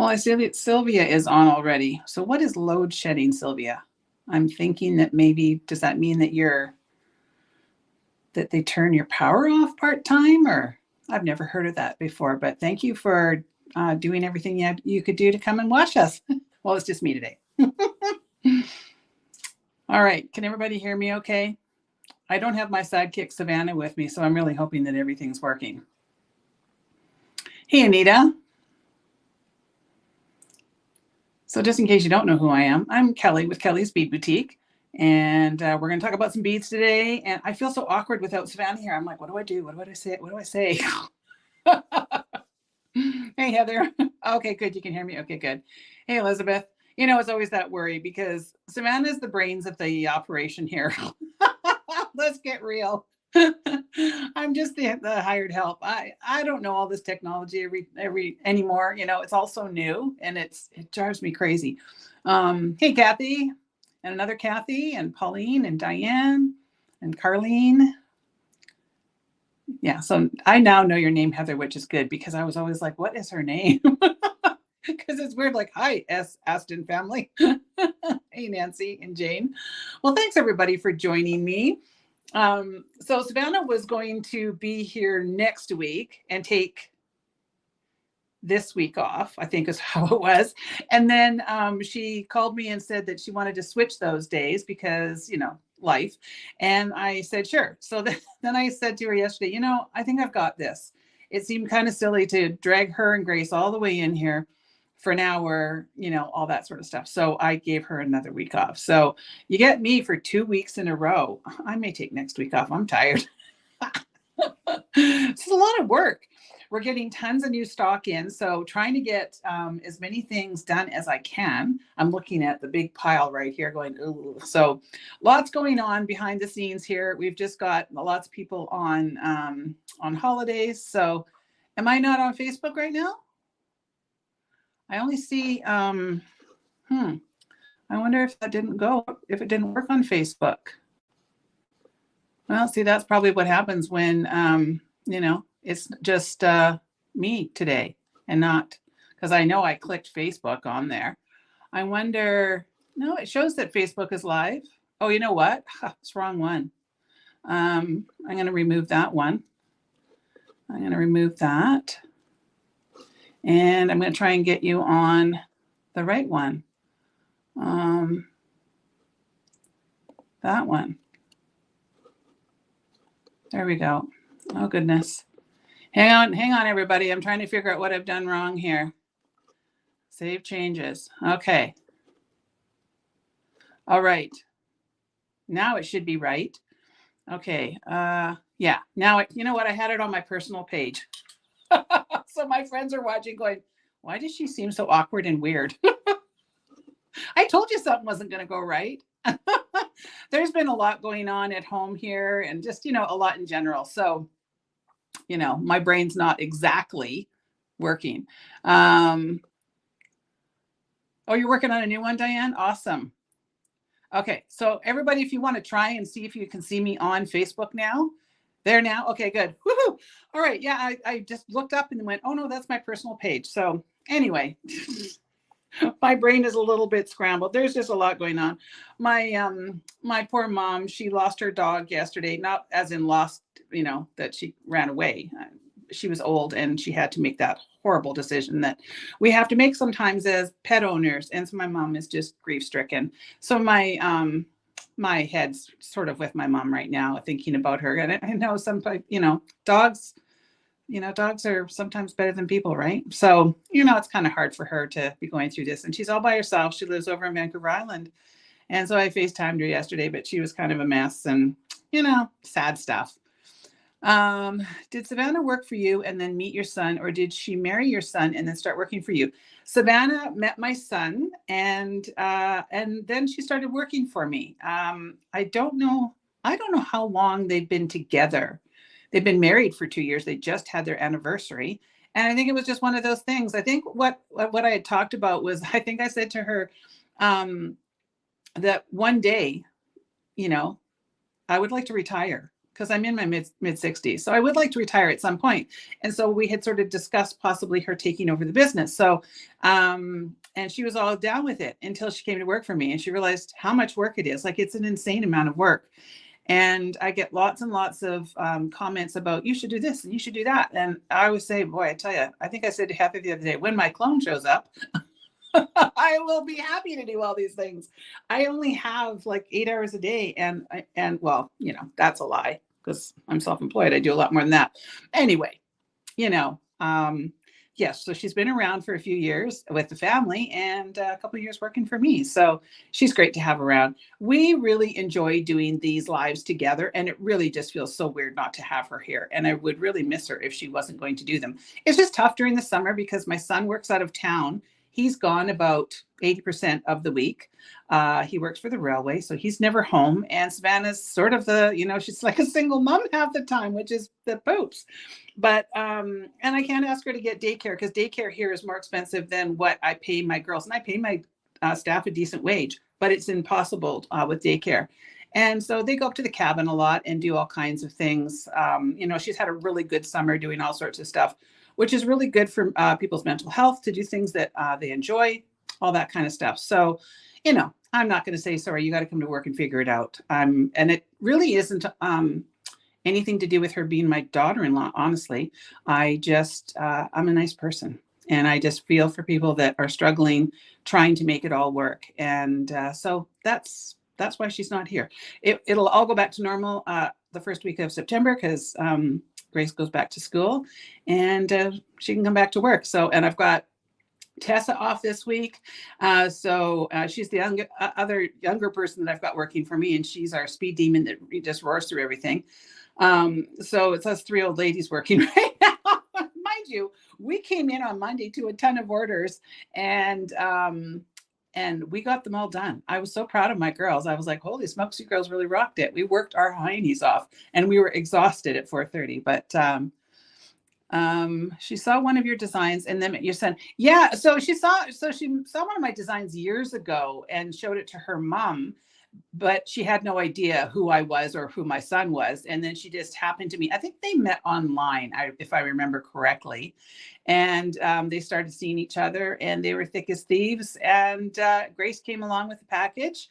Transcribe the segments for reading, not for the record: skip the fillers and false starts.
Well, I see that Sylvia is on already. So what is load shedding, Sylvia? I'm thinking that maybe, does that mean that that they turn your power off part-time, or I've never heard of that before, but thank you for doing everything you could do to come and watch us. Well, it's just me today. All right. Can everybody hear me okay? I don't have my sidekick Savannah with me, so I'm really hoping that everything's working. Hey, Anita. So just in case you don't know who I am, I'm Kellie with Kellie's Bead Boutique. And we're going to talk about some beads today. And I feel so awkward without Savannah here. I'm like, what do I do? What do I say? What do I say? Hey, Heather. Okay, good. You can hear me. Okay, good. Hey, Elizabeth. You know, it's always that worry because Savannah is the brains of the operation here. Let's get real. I'm just the hired help. I don't know all this technology every anymore. You know, it's all so new and it drives me crazy. Hey, Kathy, and another Kathy, and Pauline, and Diane, and Carlene. Yeah, so I now know your name, Heather, which is good because I was always like, what is her name? Because it's weird, like, hi, S. Aston family. Hey, Nancy and Jane. Well, thanks everybody for joining me. So Savannah was going to be here next week and take this week off, I think is how it was. And then she called me and said that she wanted to switch those days because, you know, life. And I said, sure. So then I said to her yesterday, you know, I think I've got this. It seemed kind of silly to drag her and Grace all the way in here for an hour, you know, all that sort of stuff. So I gave her another week off. So you get me for 2 weeks in a row. I may take next week off. I'm tired. It's a lot of work. We're getting tons of new stock in. So trying to get as many things done as I can. I'm looking at the big pile right here going, ooh. So lots going on behind the scenes here. We've just got lots of people on holidays. So am I not on Facebook right now? I only see, I wonder if that didn't go, if it didn't work on Facebook. Well, see, that's probably what happens when, you know, it's just me today and not, because I know I clicked Facebook on there. I wonder, no, it shows that Facebook is live. Oh, you know what? It's the wrong one. I'm going to remove that one. I'm going to remove that. And I'm going to try and get you on the right one. That one. There we go. Oh, goodness. Hang on, everybody. I'm trying to figure out what I've done wrong here. Save changes. Okay. All right. Now it should be right. Okay. Yeah. Now, you know what? I had it on my personal page. So my friends are watching going, why does she seem so awkward and weird? I told you something wasn't going to go right. There's been a lot going on at home here and just, you know, a lot in general. So, you know, my brain's not exactly working. Oh, you're working on a new one, Diane? Awesome. Okay. So everybody, if you want to try and see if you can see me on Facebook now, there now. Okay, good. Woohoo. All right. Yeah. I just looked up and went, oh no, that's my personal page. So anyway, my brain is a little bit scrambled. There's just a lot going on. My poor mom, she lost her dog yesterday, not as in lost, you know, that she ran away. She was old and she had to make that horrible decision that we have to make sometimes as pet owners. And so my mom is just grief stricken. So my head's sort of with my mom right now, thinking about her. And I know sometimes, you know, dogs are sometimes better than people, right? So, you know, it's kind of hard for her to be going through this. And she's all by herself. She lives over in Vancouver Island. And so I FaceTimed her yesterday, but she was kind of a mess and, you know, sad stuff. Did Savannah work for you and then meet your son, or did she marry your son and then start working for you? Savannah met my son and then she started working for me. I don't know how long they've been together. They've been married for 2 years. They just had their anniversary. And I think it was just one of those things. I think what I had talked about was, I think I said to her that one day, you know, I would like to retire. because I'm in my mid 60s. So I would like to retire at some point. And so we had sort of discussed possibly her taking over the business. So, and she was all down with it until she came to work for me and she realized how much work it is. Like it's an insane amount of work. And I get lots and lots of comments about you should do this and you should do that. And I always say, boy, I tell you, I think I said to Heather the other day, when my clone shows up, I will be happy to do all these things. I only have like 8 hours a day, and well, that's a lie because I'm self-employed. I do a lot more than that. Anyway, yes. So she's been around for a few years with the family and a couple of years working for me. So she's great to have around. We really enjoy doing these lives together, and it really just feels so weird not to have her here. And I would really miss her if she wasn't going to do them. It's just tough during the summer because my son works out of town. He's gone about 80% of the week. He works for the railway, so he's never home. And Savannah's sort of she's like a single mom half the time, which is the poops. But, and I can't ask her to get daycare because daycare here is more expensive than what I pay my girls. And I pay my staff a decent wage, but it's impossible with daycare. And so they go up to the cabin a lot and do all kinds of things. She's had a really good summer doing all sorts of stuff, which is really good for people's mental health to do things that they enjoy, all that kind of stuff. So, I'm not going to say, sorry, you got to come to work and figure it out. And it really isn't anything to do with her being my daughter-in-law, honestly. I'm a nice person. And I just feel for people that are struggling, trying to make it all work. And so that's why she's not here. It'll all go back to normal the first week of September because Grace goes back to school and she can come back to work. So, and I've got Tessa off this week. So she's the other younger person that I've got working for me, and she's our speed demon that just roars through everything. So it's us 3 old ladies working right now. Mind you, we came in on Monday to a ton of orders and we got them all done. I was so proud of my girls. I was like, holy smokes, you girls really rocked it. We worked our hindies off and we were exhausted at 4:30, but she saw one of your designs and then you said, yeah. So she saw one of my designs years ago and showed it to her mom, but she had no idea who I was or who my son was. And then she just happened to me. I think they met online, if I remember correctly. And they started seeing each other and they were thick as thieves. And Grace came along with the package.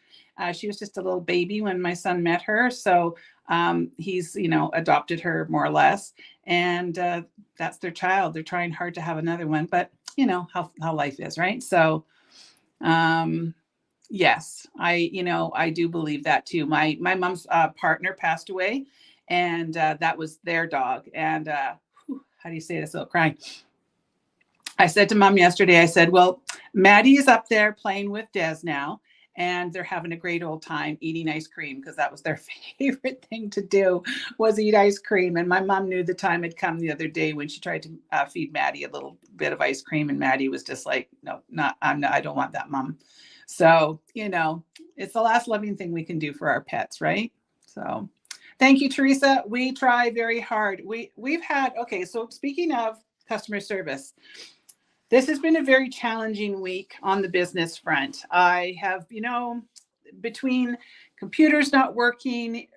She was just a little baby when my son met her. So he's, adopted her more or less. And that's their child. They're trying hard to have another one, but how life is, right? So yes, I do believe that too. My mom's partner passed away, and that was their dog. And how do you say this without crying? I said to Mom yesterday, I said, well, Maddie is up there playing with Des now, and they're having a great old time eating ice cream because that was their favorite thing to do was eat ice cream. And my mom knew the time had come the other day when she tried to feed Maddie a little bit of ice cream, and Maddie was just like, no, I don't want that, Mom. So, it's the last loving thing we can do for our pets, right? So thank you, Teresa. We try very hard. We've had, okay, so speaking of customer service, this has been a very challenging week on the business front. I have, between computers not working,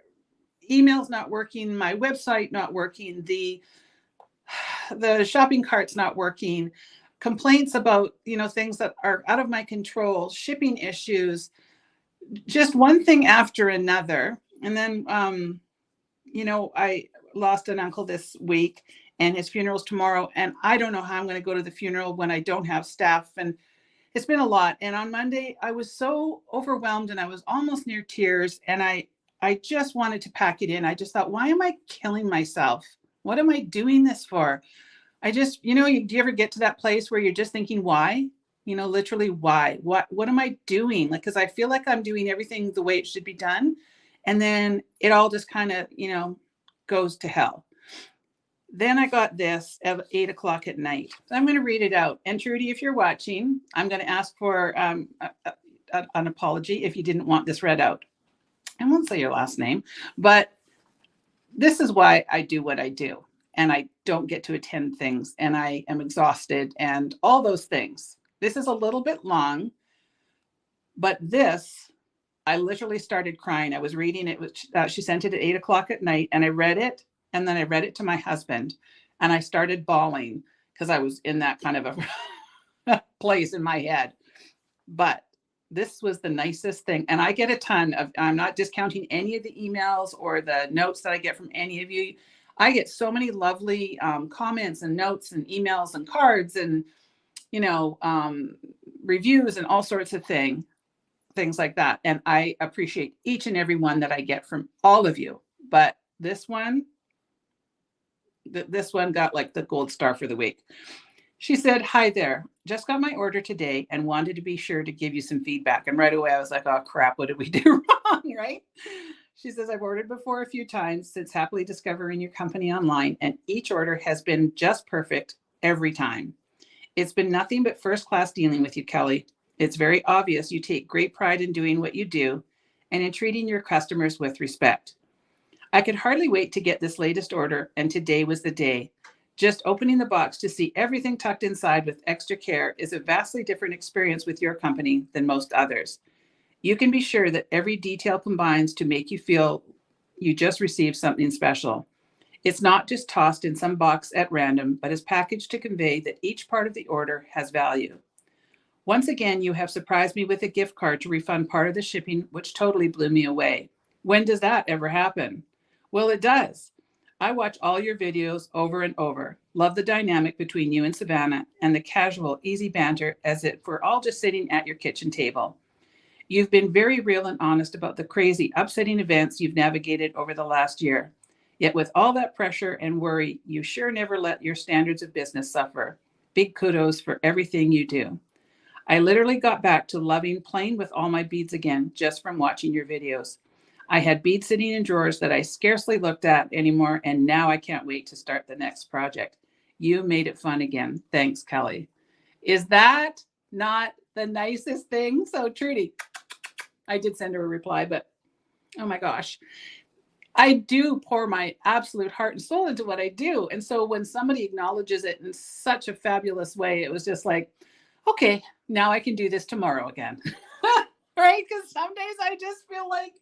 emails not working, my website not working, the shopping cart's not working, complaints about, things that are out of my control, shipping issues, just one thing after another. And then, I lost an uncle this week and his funeral's tomorrow. And I don't know how I'm going to go to the funeral when I don't have staff. And it's been a lot. And on Monday, I was so overwhelmed and I was almost near tears. And I just wanted to pack it in. I just thought, why am I killing myself? What am I doing this for? I just, do you ever get to that place where you're just thinking, why? Literally, why? What am I doing? Like, because I feel like I'm doing everything the way it should be done. And then it all just kind of, goes to hell. Then I got this at 8:00 at night. So I'm going to read it out. And Trudy, if you're watching, I'm going to ask for an apology if you didn't want this read out. I won't say your last name, but this is why I do what I do. And I don't get to attend things and I am exhausted and all those things. This is a little bit long, but this I literally started crying. I was reading it. She sent it at 8 o'clock at night, and I read it, and then I read it to my husband, and I started bawling because I was in that kind of a place in my head. But this was the nicest thing. And I get a ton of, I'm not discounting any of the emails or the notes that I get from any of you. I get so many lovely comments and notes and emails and cards and, you know, reviews and all sorts of things like that. And I appreciate each and every one that I get from all of you. But this one got like the gold star for the week. She said, "Hi there. Just got my order today and wanted to be sure to give you some feedback." And right away I was like, oh crap, what did we do wrong, right? She says, "I've ordered before a few times since happily discovering your company online, and each order has been just perfect every time. It's been nothing but first class dealing with you, Kellie. It's very obvious you take great pride in doing what you do and in treating your customers with respect. I could hardly wait to get this latest order, and today was the day. Just opening the box to see everything tucked inside with extra care is a vastly different experience with your company than most others. You can be sure that every detail combines to make you feel you just received something special. It's not just tossed in some box at random, but is packaged to convey that each part of the order has value. Once again, you have surprised me with a gift card to refund part of the shipping, which totally blew me away. When does that ever happen? Well, it does. I watch all your videos over and over. Love the dynamic between you and Savannah and the casual, easy banter as if we're all just sitting at your kitchen table. You've been very real and honest about the crazy, upsetting events you've navigated over the last year. Yet with all that pressure and worry, you sure never let your standards of business suffer. Big kudos for everything you do. I literally got back to loving playing with all my beads again just from watching your videos. I had beads sitting in drawers that I scarcely looked at anymore, and now I can't wait to start the next project. You made it fun again. Thanks, Kellie." Is that not the nicest thing? So Trudy, I did send her a reply, but oh my gosh, I do pour my absolute heart and soul into what I do. And so when somebody acknowledges it in such a fabulous way, it was just like, okay, now I can do this tomorrow again. Right? Because some days I just feel like,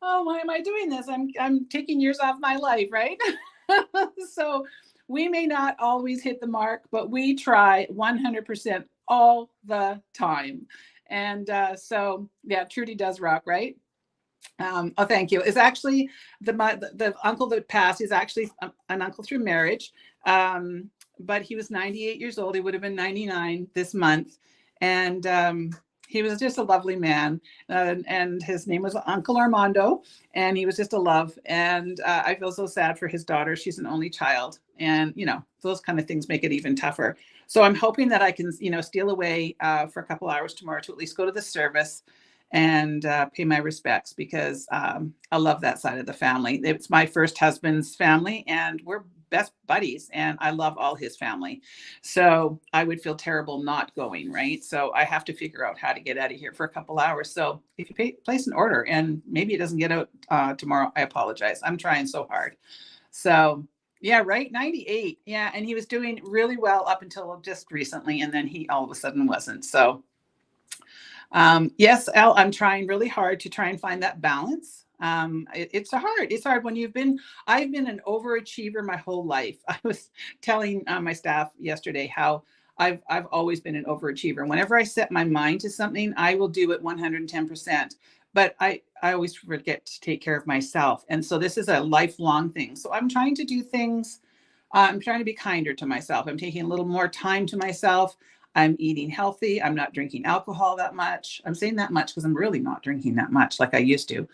oh, why am I doing this? I'm taking years off my life, right? So we may not always hit the mark, but we try 100% all the time. And so, yeah, Trudy does rock, right? Oh, thank you. It's actually the uncle that passed is actually an uncle through marriage. But he was 98 years old. He would have been 99 this month. And he was just a lovely man. And his name was Uncle Armando. And he was just a love. And I feel so sad for his daughter. She's an only child. And, you know, those kind of things make it even tougher. So I'm hoping that I can, you know, steal away for a couple hours tomorrow to at least go to the service and pay my respects, because I love that side of the family. It's my first husband's family, and we're best buddies, and I love all his family. So I would feel terrible not going, right? So I have to figure out how to get out of here for a couple hours. So if you place an order and maybe it doesn't get out tomorrow, I apologize. I'm trying so hard. So yeah, right. 98. Yeah. And he was doing really well up until just recently. And then he all of a sudden wasn't. So yes, Elle, I'm trying really hard to try and find that balance. It's hard. It's hard when I've been an overachiever my whole life. I was telling my staff yesterday how I've always been an overachiever. Whenever I set my mind to something, I will do it 110%. But I always forget to take care of myself. And so this is a lifelong thing. So I'm trying to do things. I'm trying to be kinder to myself. I'm taking a little more time to myself. I'm eating healthy. I'm not drinking alcohol that much. I'm saying that much because I'm really not drinking that much like I used to.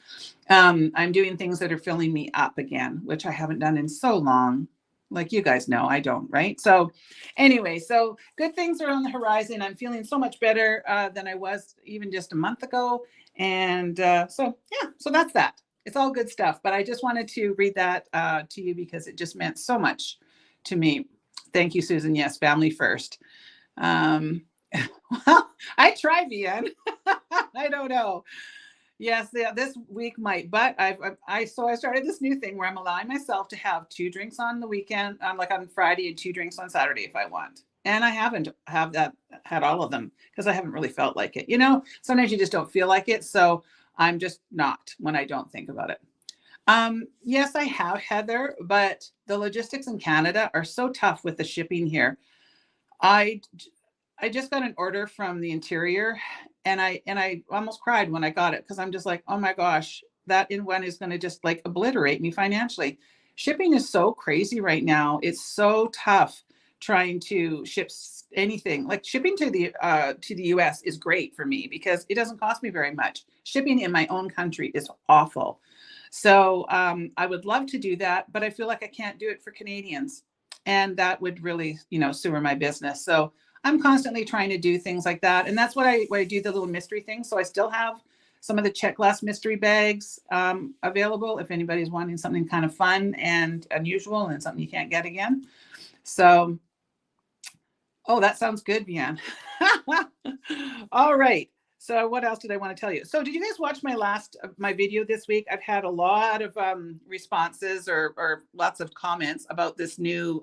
I'm doing things that are filling me up again, which I haven't done in so long. Like you guys know, I don't, right? So anyway, so good things are on the horizon. I'm feeling so much better than I was even just a month ago. And so that's that. It's all good stuff. But I just wanted to read that to you because it just meant so much to me. Thank you, Susan. Yes, family first. Well, I try, Vian. I don't know. Yes, yeah, this week might, but I started this new thing where I'm allowing myself to have 2 drinks on the weekend, like on Friday, and 2 drinks on Saturday if I want. And I haven't had all of them because I haven't really felt like it. You know, sometimes you just don't feel like it. So I'm just not when I don't think about it. Yes, I have, Heather, but the logistics in Canada are so tough with the shipping here. I I just got an order from the interior, and I almost cried when I got it because I'm just like, oh my gosh, that in one is going to just like obliterate me financially. Shipping is so crazy right now. It's so tough trying to ship anything. Like shipping to the US is great for me because it doesn't cost me very much. Shipping in my own country is awful. So I would love to do that, but I feel like I can't do it for Canadians, and that would really, sewer my business. So I'm constantly trying to do things like that. And that's what I do, the little mystery things. So I still have some of the check glass mystery bags available if anybody's wanting something kind of fun and unusual and something you can't get again. So, oh, that sounds good, Vian. All right. So what else did I want to tell you? So did you guys watch my video this week? I've had a lot of responses or lots of comments about this new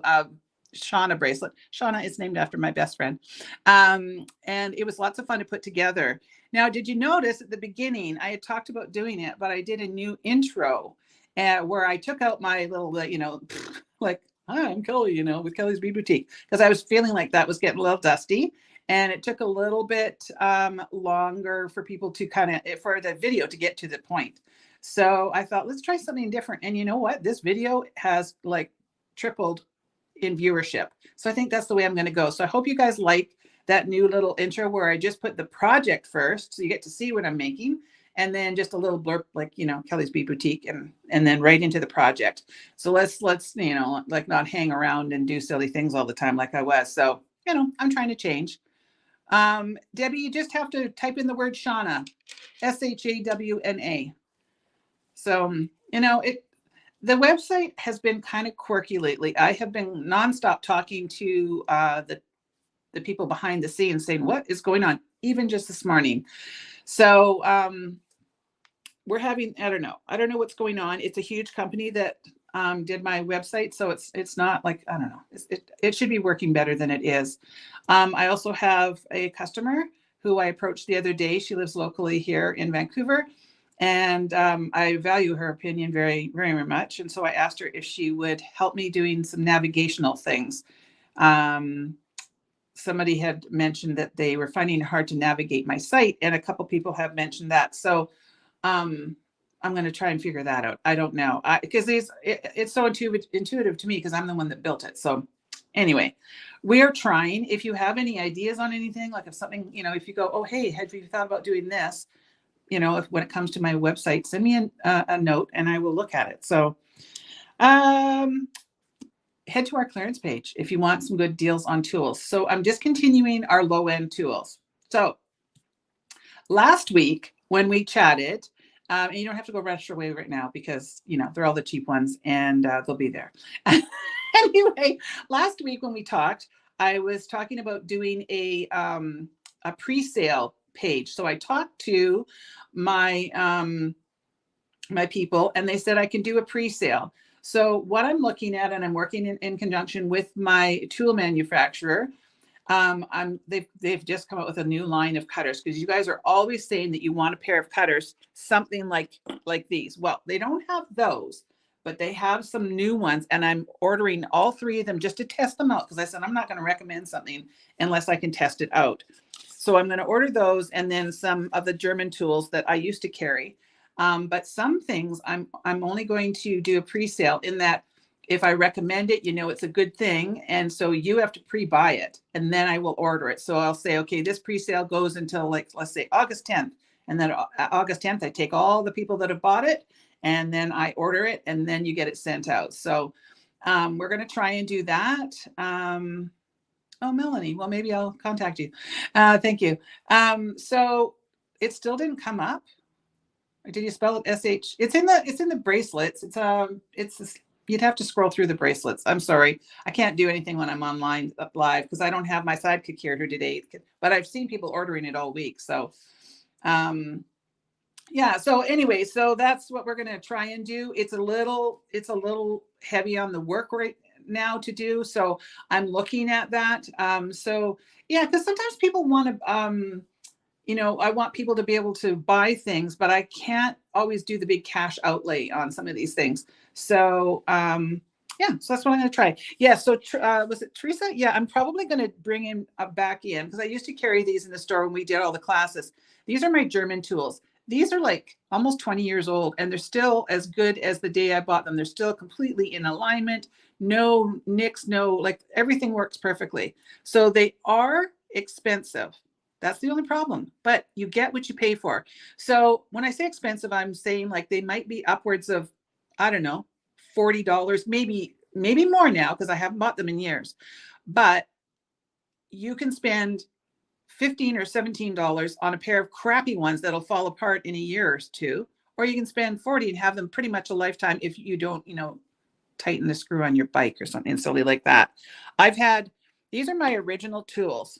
Shauna bracelet. Shauna is named after my best friend. And it was lots of fun to put together. Now, did you notice at the beginning, I had talked about doing it, but I did a new intro where I took out my little, like, hi, I'm Kellie, with Kellie's Bead Boutique, because I was feeling like that was getting a little dusty. And it took a little bit longer for people to for the video to get to the point. So I thought, let's try something different. And you know what? This video has like tripled in viewership. So I think that's the way I'm going to go. So I hope you guys like that new little intro where I just put the project first. So you get to see what I'm making. And then just a little blurb, like, Kellie's Bead Boutique, and then right into the project. So let's, like not hang around and do silly things all the time like I was. So, I'm trying to change. Debbie, you just have to type in the word Shauna, SHAWNA. So, the website has been kind of quirky lately. I have been nonstop talking to the people behind the scenes saying, what is going on? Even just this morning. So we're having, I don't know what's going on. It's a huge company that did my website. So it's not like, I don't know, it should be working better than it is. I also have a customer who I approached the other day. She lives locally here in Vancouver, and I value her opinion very, very, very much. And so I asked her if she would help me doing some navigational things. Somebody had mentioned that they were finding it hard to navigate my site, and a couple people have mentioned that. So I'm going to try and figure that out. I don't know, because it's so intuitive to me because I'm the one that built it. So anyway, we are trying. If you have any ideas on anything, like if something, if you go, oh, hey, have you thought about doing this? When it comes to my website, send me a note and I will look at it. So head to our clearance page if you want some good deals on tools. So I'm discontinuing our low-end tools. So last week when we chatted, and you don't have to go rush away right now because, they're all the cheap ones and they'll be there. Anyway, last week when we talked, I was talking about doing a pre-sale page. So I talked to my my people, and they said I can do a pre-sale. So what I'm looking at, and I'm working in conjunction with my tool manufacturer, they've just come out with a new line of cutters, because you guys are always saying that you want a pair of cutters, something like these. Well, they don't have those, but they have some new ones, and I'm ordering all three of them just to test them out, because I said I'm not going to recommend something unless I can test it out. So I'm going to order those, and then some of the German tools that I used to carry. But some things I'm only going to do a pre-sale, in that if I recommend it, it's a good thing. And so you have to pre-buy it, and then I will order it. So I'll say, okay, this pre-sale goes until, like, let's say August 10th. And then August 10th, I take all the people that have bought it, and then I order it, and then you get it sent out. So we're going to try and do that. Oh, Melanie, well, maybe I'll contact you. Thank you. So it still didn't come up. Did you spell it SH? It's in the bracelets. You'd have to scroll through the bracelets. I'm sorry. I can't do anything when I'm online live because I don't have my sidekick here today, but I've seen people ordering it all week. So, yeah. So anyway, so that's what we're going to try and do. It's a little heavy on the work right now to do. So I'm looking at that. So yeah, because sometimes people want to, you know, I want people to be able to buy things, but I can't always do the big cash outlay on some of these things. So, yeah, so that's what I'm going to try. Yeah. So, was it Teresa? Yeah, I'm probably going to bring him back in because I used to carry these in the store when we did all the classes. These are my German tools. These are like almost 20 years old and they're still as good as the day I bought them. They're still completely in alignment, no nicks, no, like everything works perfectly. So they are expensive. That's the only problem, but you get what you pay for. So when I say expensive, I'm saying like they might be upwards of, I don't know, $40, maybe more now because I haven't bought them in years. But you can spend $15 or $17 on a pair of crappy ones that'll fall apart in a year or two, or you can spend 40 and have them pretty much a lifetime if you don't, you know, tighten the screw on your bike or something silly like that. These are my original tools.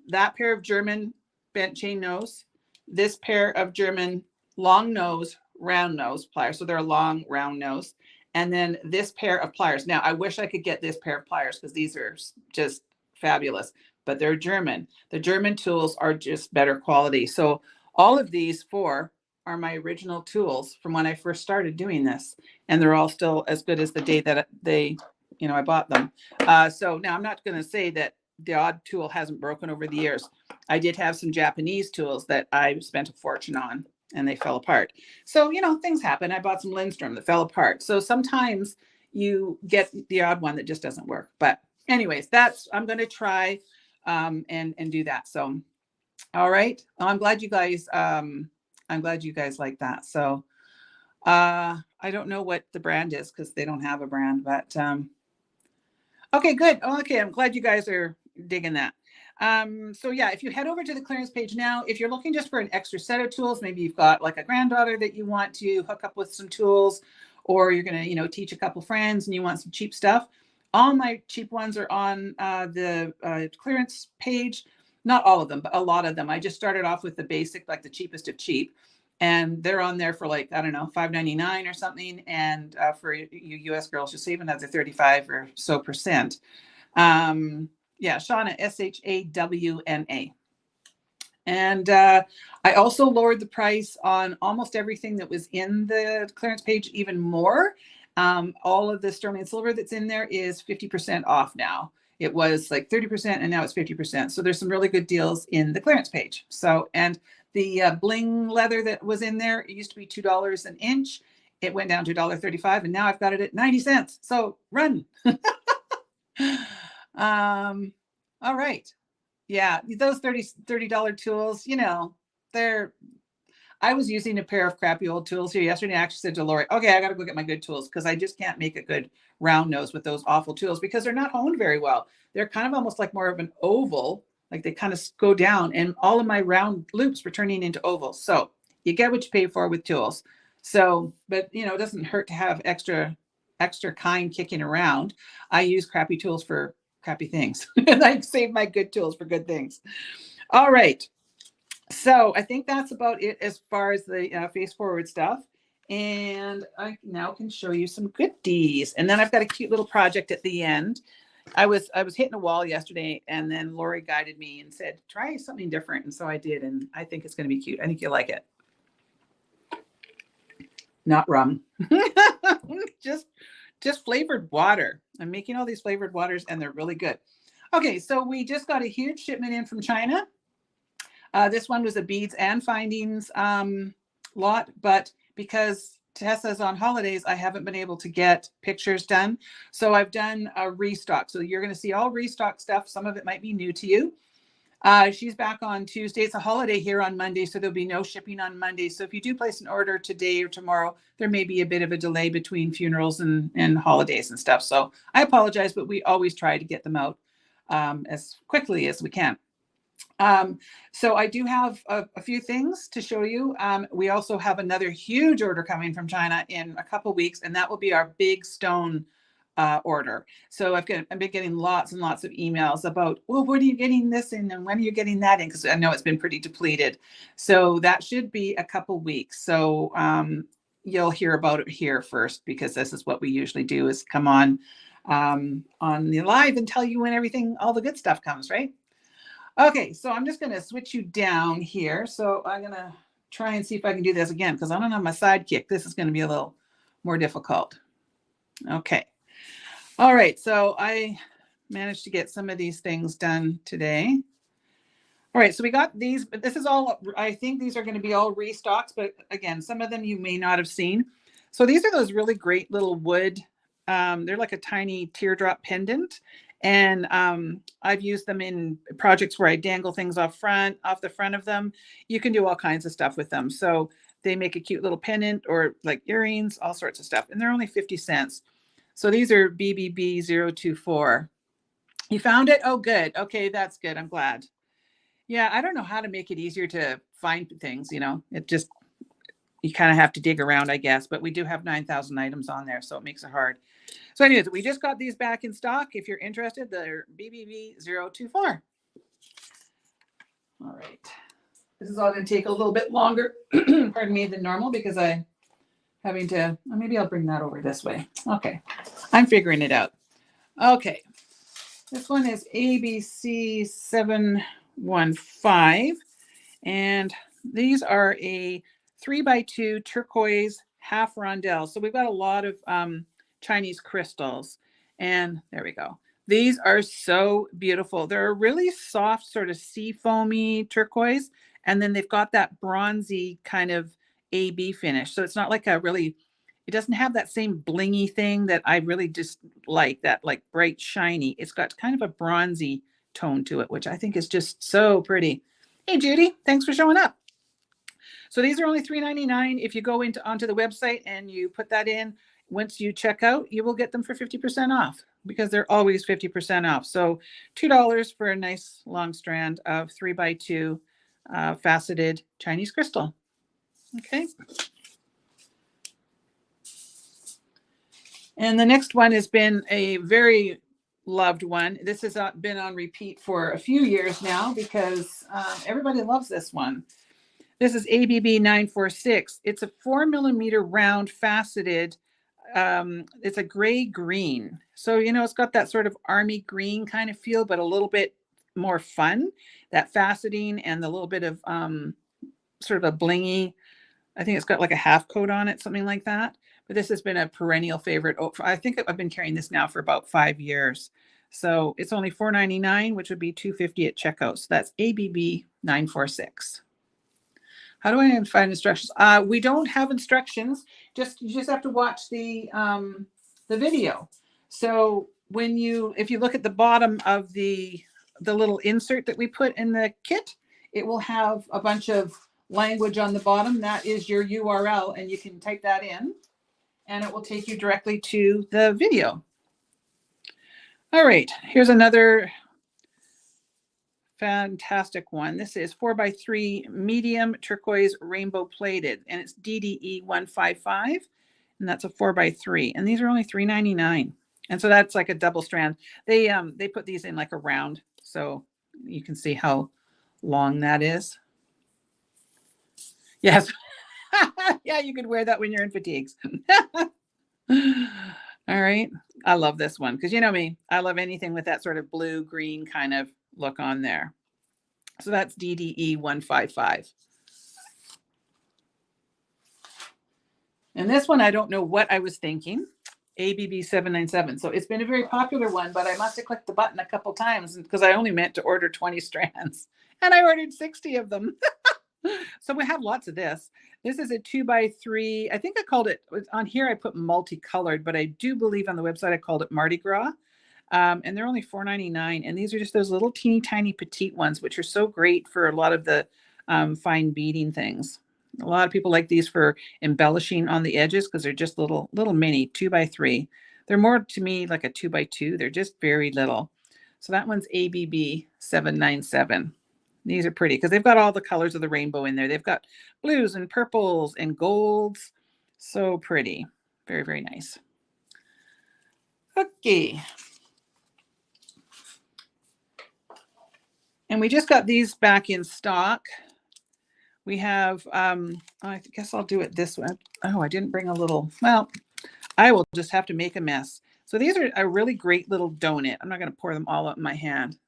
That pair of German bent chain nose, this pair of German long nose, round nose pliers. So they're a long round nose. And then this pair of pliers. Now, I wish I could get this pair of pliers because these are just fabulous, but they're German. The German tools are just better quality. So all of these four are my original tools from when I first started doing this. And they're all still as good as the day that I bought them. So now I'm not going to say that the odd tool hasn't broken over the years. I did have some Japanese tools that I spent a fortune on and they fell apart. So, you know, things happen. I bought some Lindstrom that fell apart. So sometimes you get the odd one that just doesn't work. But anyways, I'm going to try and do that. So, all right. Well, I'm glad you guys like that. So, I don't know what the brand is because they don't have a brand, but okay, good. Okay, I'm glad you guys are digging that. So yeah, if you head over to the clearance page now, if you're looking just for an extra set of tools, maybe you've got like a granddaughter that you want to hook up with some tools, or you're going to, teach a couple friends and you want some cheap stuff. All my cheap ones are on the clearance page. Not all of them, but a lot of them. I just started off with the basic, like the cheapest of cheap. And they're on there for like, I don't know, $5.99 or something. And for you US girls, you'll save another 35 or so percent. Yeah, Shauna, SHAWNA. And I also lowered the price on almost everything that was in the clearance page even more. All of the sterling silver that's in there is 50% off now. It was like 30% and now it's 50%. So there's some really good deals in the clearance page. So, and the bling leather that was in there, it used to be $2 an inch. It went down to $1.35 and now I've got it at 90 cents. So run. All right. Yeah, those $30 tools, I was using a pair of crappy old tools here yesterday. I actually said to Lori, okay, I got to go get my good tools because I just can't make a good round nose with those awful tools because they're not honed very well. They're kind of almost like more of an oval, like they kind of go down, and all of my round loops were turning into ovals. So you get what you pay for with tools. So, but it doesn't hurt to have extra kind kicking around. I use crappy tools for crappy things and I save my good tools for good things. All right. So I think that's about it as far as the face forward stuff. And I now can show you some goodies. And then I've got a cute little project at the end. I was hitting a wall yesterday and then Lori guided me and said, try something different. And so I did. And I think it's going to be cute. I think you'll like it. Not rum. just flavored water. I'm making all these flavored waters and they're really good. Okay. So we just got a huge shipment in from China. This one was a beads and findings lot, but because Tessa's on holidays, I haven't been able to get pictures done. So I've done a restock. So you're going to see all restock stuff. Some of it might be new to you. She's back on Tuesday. It's a holiday here on Monday, so there'll be no shipping on Monday. So if you do place an order today or tomorrow, there may be a bit of a delay between funerals and holidays and stuff. So I apologize, but we always try to get them out as quickly as we can. So I do have a few things to show you. We also have another huge order coming from China in a couple weeks, and that will be our big stone order. So I've been getting lots and lots of emails about, well, when are you getting this in and when are you getting that in? Because I know it's been pretty depleted. So that should be a couple weeks. So you'll hear about it here first, because this is what we usually do, is come on the live and tell you when all the good stuff comes, right? Okay, so I'm just going to switch you down here. So I'm going to try and see if I can do this again because I don't have my sidekick. This is going to be a little more difficult. Okay. All right, so I managed to get some of these things done today. All right, so we got these, but this is all, I think these are going to be all restocks, but again, some of them you may not have seen. So these are those really great little wood, they're like a tiny teardrop pendant. And I've used them in projects where I dangle things off the front of them. You can do all kinds of stuff with them. So they make a cute little pendant or like earrings, all sorts of stuff. And they're only 50 cents. So these are BBB024. You found it? Oh, good. Okay, that's good. I'm glad. Yeah, I don't know how to make it easier to find things, you know. It just, you kind of have to dig around, I guess. But we do have 9,000 items on there, so it makes it hard. So anyways, we just got these back in stock. If you're interested, they're BBB024. All right. This is all going to take a little bit longer, pardon me, than normal because I'm having to, maybe I'll bring that over this way. Okay. I'm figuring it out. Okay. This one is ABC715. And these are a 3x2 turquoise half rondelle. So we've got a lot of Chinese crystals. And there we go. These are so beautiful. They're a really soft sort of sea foamy turquoise. And then they've got that bronzy kind of AB finish. So it's not like a really, it doesn't have that same blingy thing that I really just like, that like bright shiny. It's got kind of a bronzy tone to it, which I think is just so pretty. Hey, Judy, thanks for showing up. So these are only $3.99. If you go onto the website and you put that in, once you check out, you will get them for 50% off because they're always 50% off. So $2 for a nice long strand of 3x2 faceted Chinese crystal. Okay. And the next one has been a very loved one. This has been on repeat for a few years now because everybody loves this one. This is ABB946. It's a 4mm round faceted. It's a gray green. So, you know, it's got that sort of army green kind of feel, but a little bit more fun. That faceting and the little bit of sort of a blingy, I think it's got like a half coat on it, something like that. But this has been a perennial favorite. I think I've been carrying this now for about 5 years. So it's only $4.99, which would be $2.50 at checkout. So that's ABB946. How do I find instructions? We don't have instructions. You just have to watch the video. So if you look at the bottom of the little insert that we put in the kit, it will have a bunch of language on the bottom. That is your URL, and you can type that in, and it will take you directly to the video. All right, here's another fantastic one. This is 4x3 medium turquoise rainbow plated, and it's DDE155, and that's a 4x3. And these are only $3.99. And so that's like a double strand. They put these in like a round, so you can see how long that is. Yes. Yeah, you could wear that when you're in fatigues. All right. I love this one because you know me, I love anything with that sort of blue green kind of look on there. So that's DDE155. And this one, I don't know what I was thinking. ABB797. So it's been a very popular one, but I must have clicked the button a couple times because I only meant to order 20 strands and I ordered 60 of them. So we have lots of this. This is a 2x3. I think I called it, on here I put multicolored, but I do believe on the website I called it Mardi Gras. And they're only $4.99. And these are just those little teeny tiny petite ones, which are so great for a lot of the fine beading things. A lot of people like these for embellishing on the edges because they're just little mini 2x3. They're more to me like a 2x2. They're just very little. So that one's ABB797. These are pretty because they've got all the colors of the rainbow in there. They've got blues and purples and golds. So pretty. Very, very nice. Okay. And we just got these back in stock. We have, I guess I'll do it this way. Oh, I didn't bring a little, well, I will just have to make a mess. So these are a really great little donut. I'm not going to pour them all out in my hand.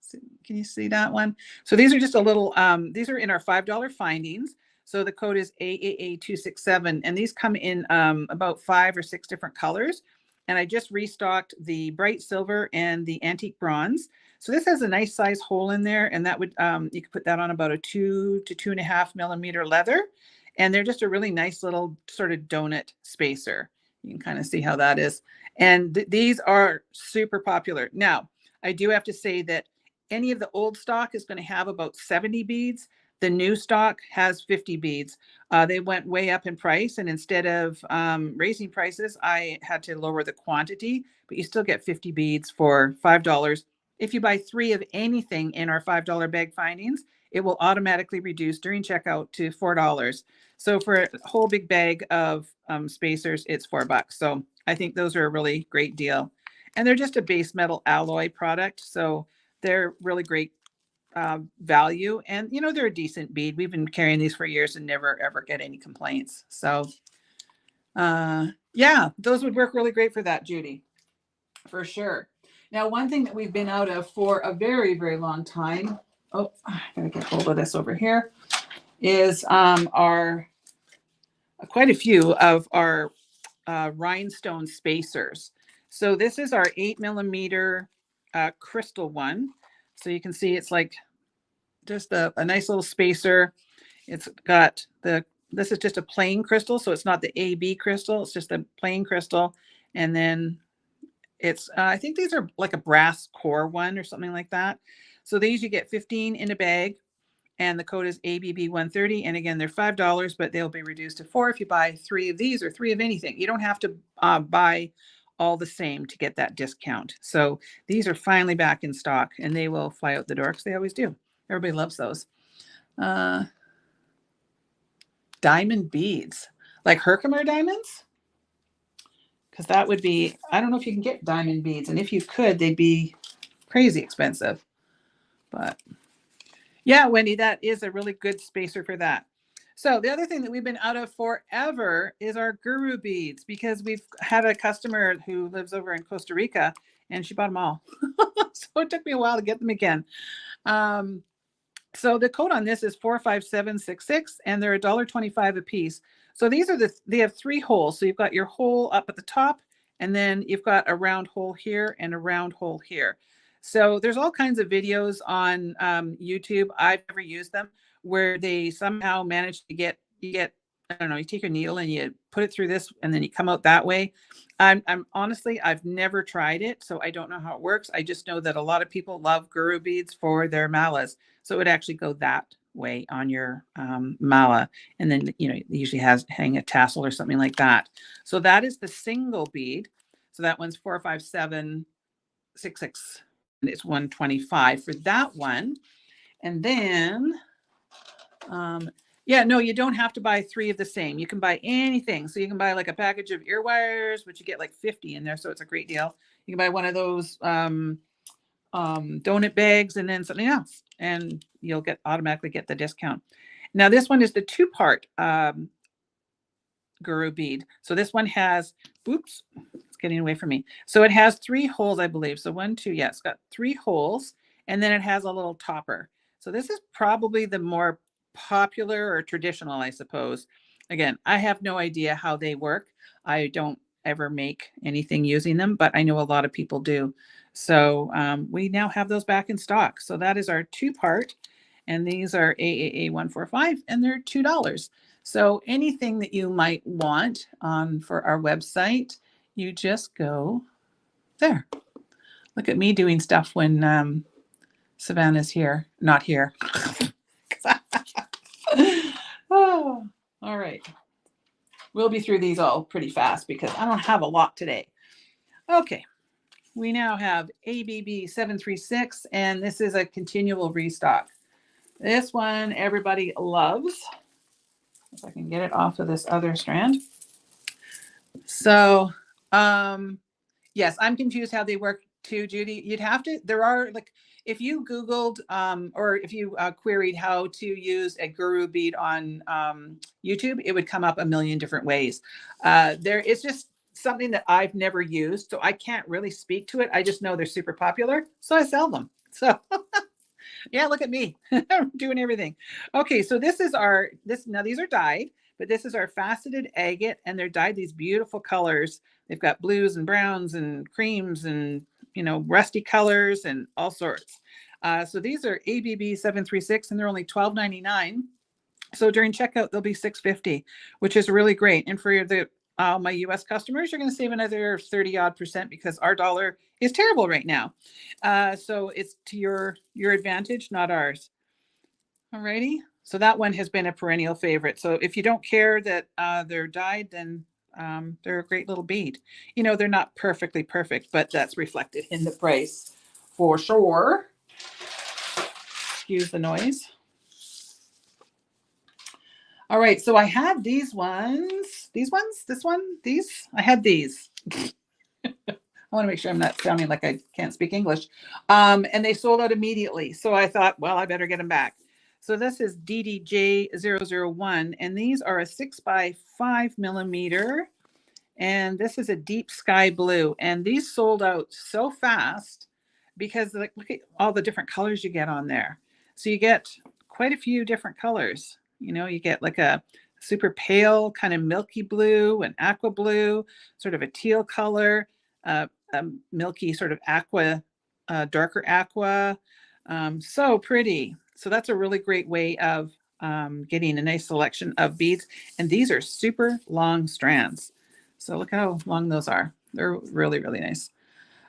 Can you see that one? So these are just a little, these are in our $5 findings. So the code is AAA267, and these come in about 5 or 6 different colors. And I just restocked the bright silver and the antique bronze. So this has a nice size hole in there, and that would, you could put that on about a 2 to 2.5 millimeter leather. And they're just a really nice little sort of donut spacer. You can kind of see how that is. And these are super popular. Now, I do have to say that any of the old stock is going to have about 70 beads. The new stock has 50 beads. They went way up in price, and instead of raising prices, I had to lower the quantity, but you still get 50 beads for $5. If you buy 3 of anything in our $5 bag findings, it will automatically reduce during checkout to $4. So for a whole big bag of spacers, it's $4. So I think those are a really great deal. And they're just a base metal alloy product, so they're really great value. And, you know, they're a decent bead. We've been carrying these for years and never, ever get any complaints. So, yeah, those would work really great for that, Judy, for sure. Now, one thing that we've been out of for a very, very long time, oh, I gotta get hold of this over here, is our, quite a few of our rhinestone spacers. So this is our 8 millimeter crystal one. So you can see it's like just a nice little spacer. It's got this is just a plain crystal. So it's not the AB crystal. It's just a plain crystal. And then it's, I think these are like a brass core one or something like that. So these you get 15 in a bag. And the code is ABB130. And again, they're $5, but they'll be reduced to $4 if you buy 3 of these or 3 of anything. You don't have to buy all the same to get that discount. So these are finally back in stock, and they will fly out the door because they always do. Everybody loves those. Diamond beads, like Herkimer diamonds? Because that would be, I don't know if you can get diamond beads. And if you could, they'd be crazy expensive. But yeah, Wendy, that is a really good spacer for that. So the other thing that we've been out of forever is our guru beads, because we've had a customer who lives over in Costa Rica and she bought them all. So it took me a while to get them again. So the code on this is 45766, and they're $1.25 a piece. So these are they have 3 holes. So you've got your hole up at the top, and then you've got a round hole here and a round hole here. So there's all kinds of videos on YouTube. I've never used them, where they somehow manage to get, I don't know, you take your needle and you put it through this and then you come out that way. I'm honestly, I've never tried it, so I don't know how it works. I just know that a lot of people love guru beads for their malas. So it would actually go that way on your mala. And then, you know, it usually hang a tassel or something like that. So that is the single bead. So that one's 45766. And it's 125 for that one. And then, yeah, no, you don't have to buy 3 of the same. You can buy anything. So you can buy like a package of ear wires, which you get like 50 in there. So it's a great deal. You can buy one of those donut bags and then something else, and you'll automatically get the discount. Now this one is the 2-part guru bead. So this one has, oops, it's getting away from me. So it has 3 holes, I believe. So 1, 2, yeah, it's got 3 holes, and then it has a little topper. So this is probably the more popular or traditional, I suppose. Again, I have no idea how they work. I don't ever make anything using them, but I know a lot of people do. So we now have those back in stock. So that is our 2-part, and these are AAA145, and they're $2. So anything that you might want for our website, you just go there. Look at me doing stuff when Savannah's here, not here. Oh, all right. We'll be through these all pretty fast because I don't have a lot today. Okay. We now have ABB736, and this is a continual restock. This one everybody loves. If I can get it off of this other strand. So, yes, I'm confused how they work too, Judy. You'd have to, there are like, if you Googled or if you queried how to use a guru bead on YouTube, it would come up a million different ways. It's just something that I've never used, so I can't really speak to it. I just know they're super popular, so I sell them. So Yeah, look at me. I'm doing everything. Okay, so this is our now these are dyed, but this is our faceted agate, and they're dyed these beautiful colors. They've got blues and browns and creams and rusty colors and all sorts. So these are ABB 736, and they're only $12.99. So during checkout, they'll be $6.50, which is really great. And for the my US customers, you're going to save another 30 odd percent because our dollar is terrible right now. So it's to your advantage, not ours. Alrighty. So that one has been a perennial favorite. So if you don't care that they're dyed, then they're a great little bead. They're not perfectly perfect, but that's reflected in the price for sure. Excuse the noise. All right, so I had these ones. These ones? This one? These? I had these. I want to make sure I'm not sounding like I can't speak English. And they sold out immediately. So I thought, well, I better get them back. So this is DDJ001, and these are a 6x5 millimeter. And this is a deep sky blue. And these sold out so fast because look at all the different colors you get on there. So you get quite a few different colors. You get like a super pale kind of milky blue, an aqua blue, sort of a teal color, a milky sort of aqua, darker aqua. So pretty. So that's a really great way of getting a nice selection of beads. And these are super long strands. So look how long those are. They're really, really nice.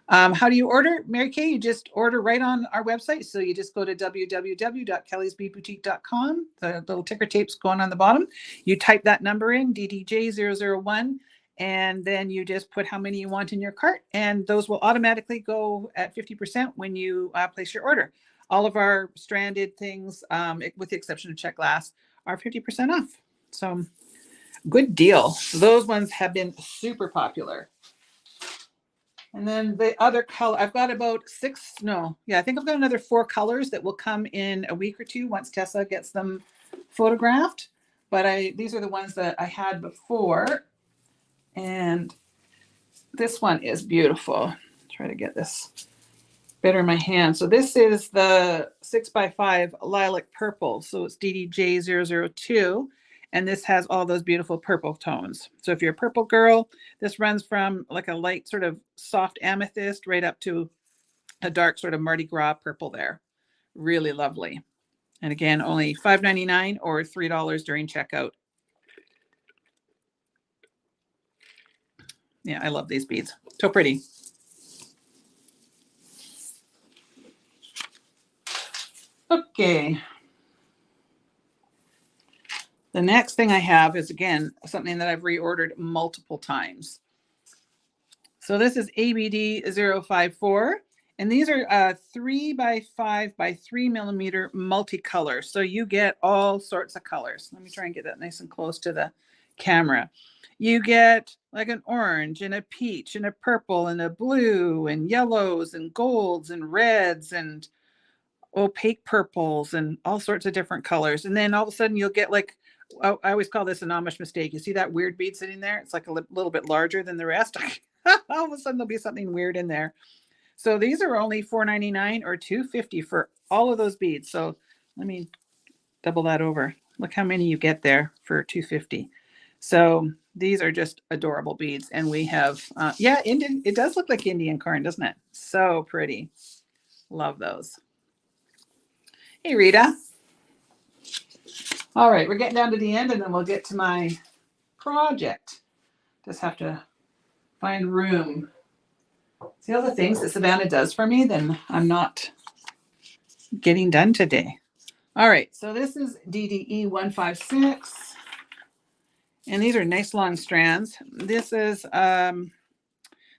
How do you order, Mary Kay? You just order right on our website. So you just go to www.kelliesbeadboutique.com. The little ticker tape's going on the bottom. You type that number in, DDJ001, and then you just put how many you want in your cart. And those will automatically go at 50% when you place your order. All of our stranded things, with the exception of check glass, are 50% off. So good deal. Those ones have been super popular. And then the other color, I've got about I think I've got another 4 colors that will come in a week or two once Tessa gets them photographed. But these are the ones that I had before. And this one is beautiful. Try to get this better in my hand. So this is the 6x5 lilac purple. So it's DDJ002. And this has all those beautiful purple tones. So if you're a purple girl, this runs from like a light sort of soft amethyst right up to a dark sort of Mardi Gras purple there. Really lovely. And again, only $5.99 or $3 during checkout. Yeah, I love these beads. So pretty. Okay. The next thing I have is, again, something that I've reordered multiple times. So this is ABD054, and these are 3x5 by 3 millimeter multicolor. So you get all sorts of colors. Let me try and get that nice and close to the camera. You get like an orange and a peach and a purple and a blue and yellows and golds and reds and opaque purples and all sorts of different colors. And then all of a sudden you'll get like, I always call this an Amish mistake. You see that weird bead sitting there? It's like a little bit larger than the rest. All of a sudden there'll be something weird in there. So these are only $4.99 or $2.50 for all of those beads. So let me double that over. Look how many you get there for $2.50. So these are just adorable beads. And we have, Indian. It does look like Indian corn, doesn't it? So pretty. Love those. Hey, Rita. All right, we're getting down to the end, and then we'll get to my project. Just have to find room. See all the things that Savannah does for me, then I'm not getting done today. All right, so this is DDE 156, and these are nice long strands. This is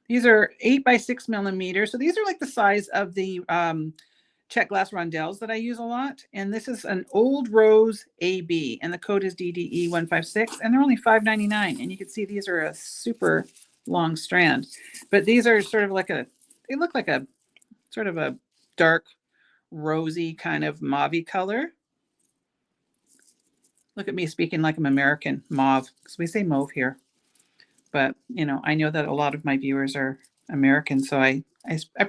these are 8x6 millimeters, so these are like the size of the check glass rondelles that I use a lot. And this is an Old Rose AB, and the code is DDE 156, and they're only $5.99. And you can see these are a super long strand, but these are sort of like they look like a sort of a dark rosy kind of mauve color. Look at me speaking like I'm American. Mauve, because we say mauve here. But, I know that a lot of my viewers are American, so I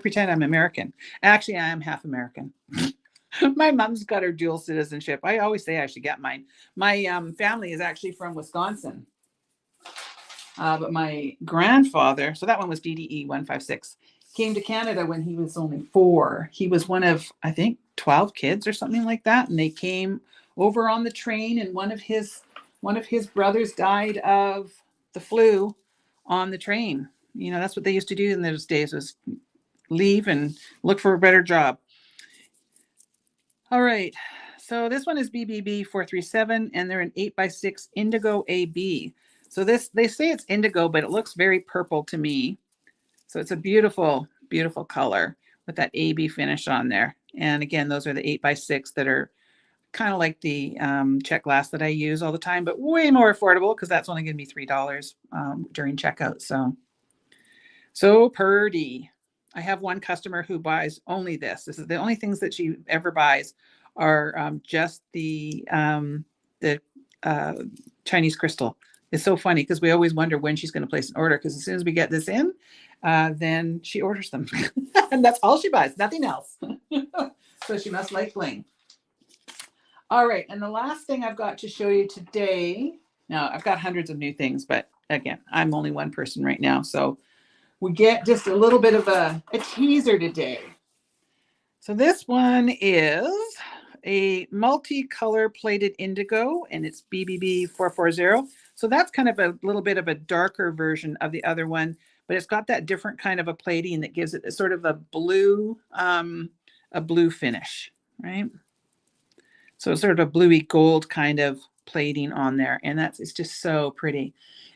pretend I'm American. Actually, I am half American. My mom's got her dual citizenship. I always say I should get mine. My family is actually from Wisconsin. But my grandfather, so that one was DDE 156, came to Canada when he was only 4. He was one of, I think, 12 kids or something like that. And they came over on the train, and one of his brothers died of the flu on the train. You know, that's what they used to do in those days, was leave and look for a better job. All right. So this one is BBB 437, and they're an 8x6 indigo AB. So this, they say it's indigo, but it looks very purple to me. So it's a beautiful, beautiful color with that AB finish on there. And again, those are the 8x6 that are kind of like the check glass that I use all the time, but way more affordable because that's only going to be $3 during checkout. So purdy. I have one customer who buys only this. This is the only things that she ever buys are just the Chinese crystal. It's so funny because we always wonder when she's going to place an order, because as soon as we get this in, then she orders them. And that's all she buys, nothing else. So she must like bling. All right. And the last thing I've got to show you today. Now, I've got hundreds of new things, but again, I'm only one person right now. So we get just a little bit of a teaser today. So this one is a multicolor plated indigo, and it's BBB 440. So that's kind of a little bit of a darker version of the other one, but it's got that different kind of a plating that gives it a sort of a blue finish, right? So it's sort of a bluey gold kind of plating on there, and it's just so pretty.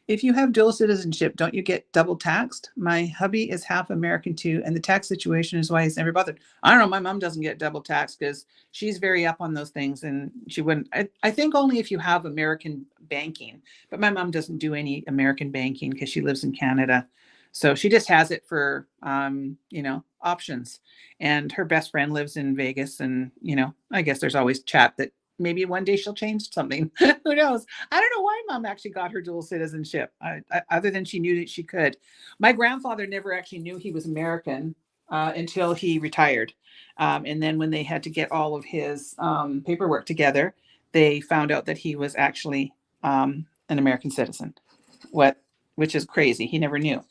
If you have dual citizenship, don't you get double taxed? My hubby is half American too, and the tax situation is why he's never bothered. I don't know. My mom doesn't get double taxed because she's very up on those things, and she wouldn't. I think only if you have American banking, but my mom doesn't do any American banking because she lives in Canada. So she just has it for, options. And her best friend lives in Vegas, and, I guess there's always chat that maybe one day she'll change something. Who knows? I don't know why mom actually got her dual citizenship, other than she knew that she could. My grandfather never actually knew he was American until he retired. And then when they had to get all of his paperwork together, they found out that he was actually an American citizen, which is crazy. He never knew.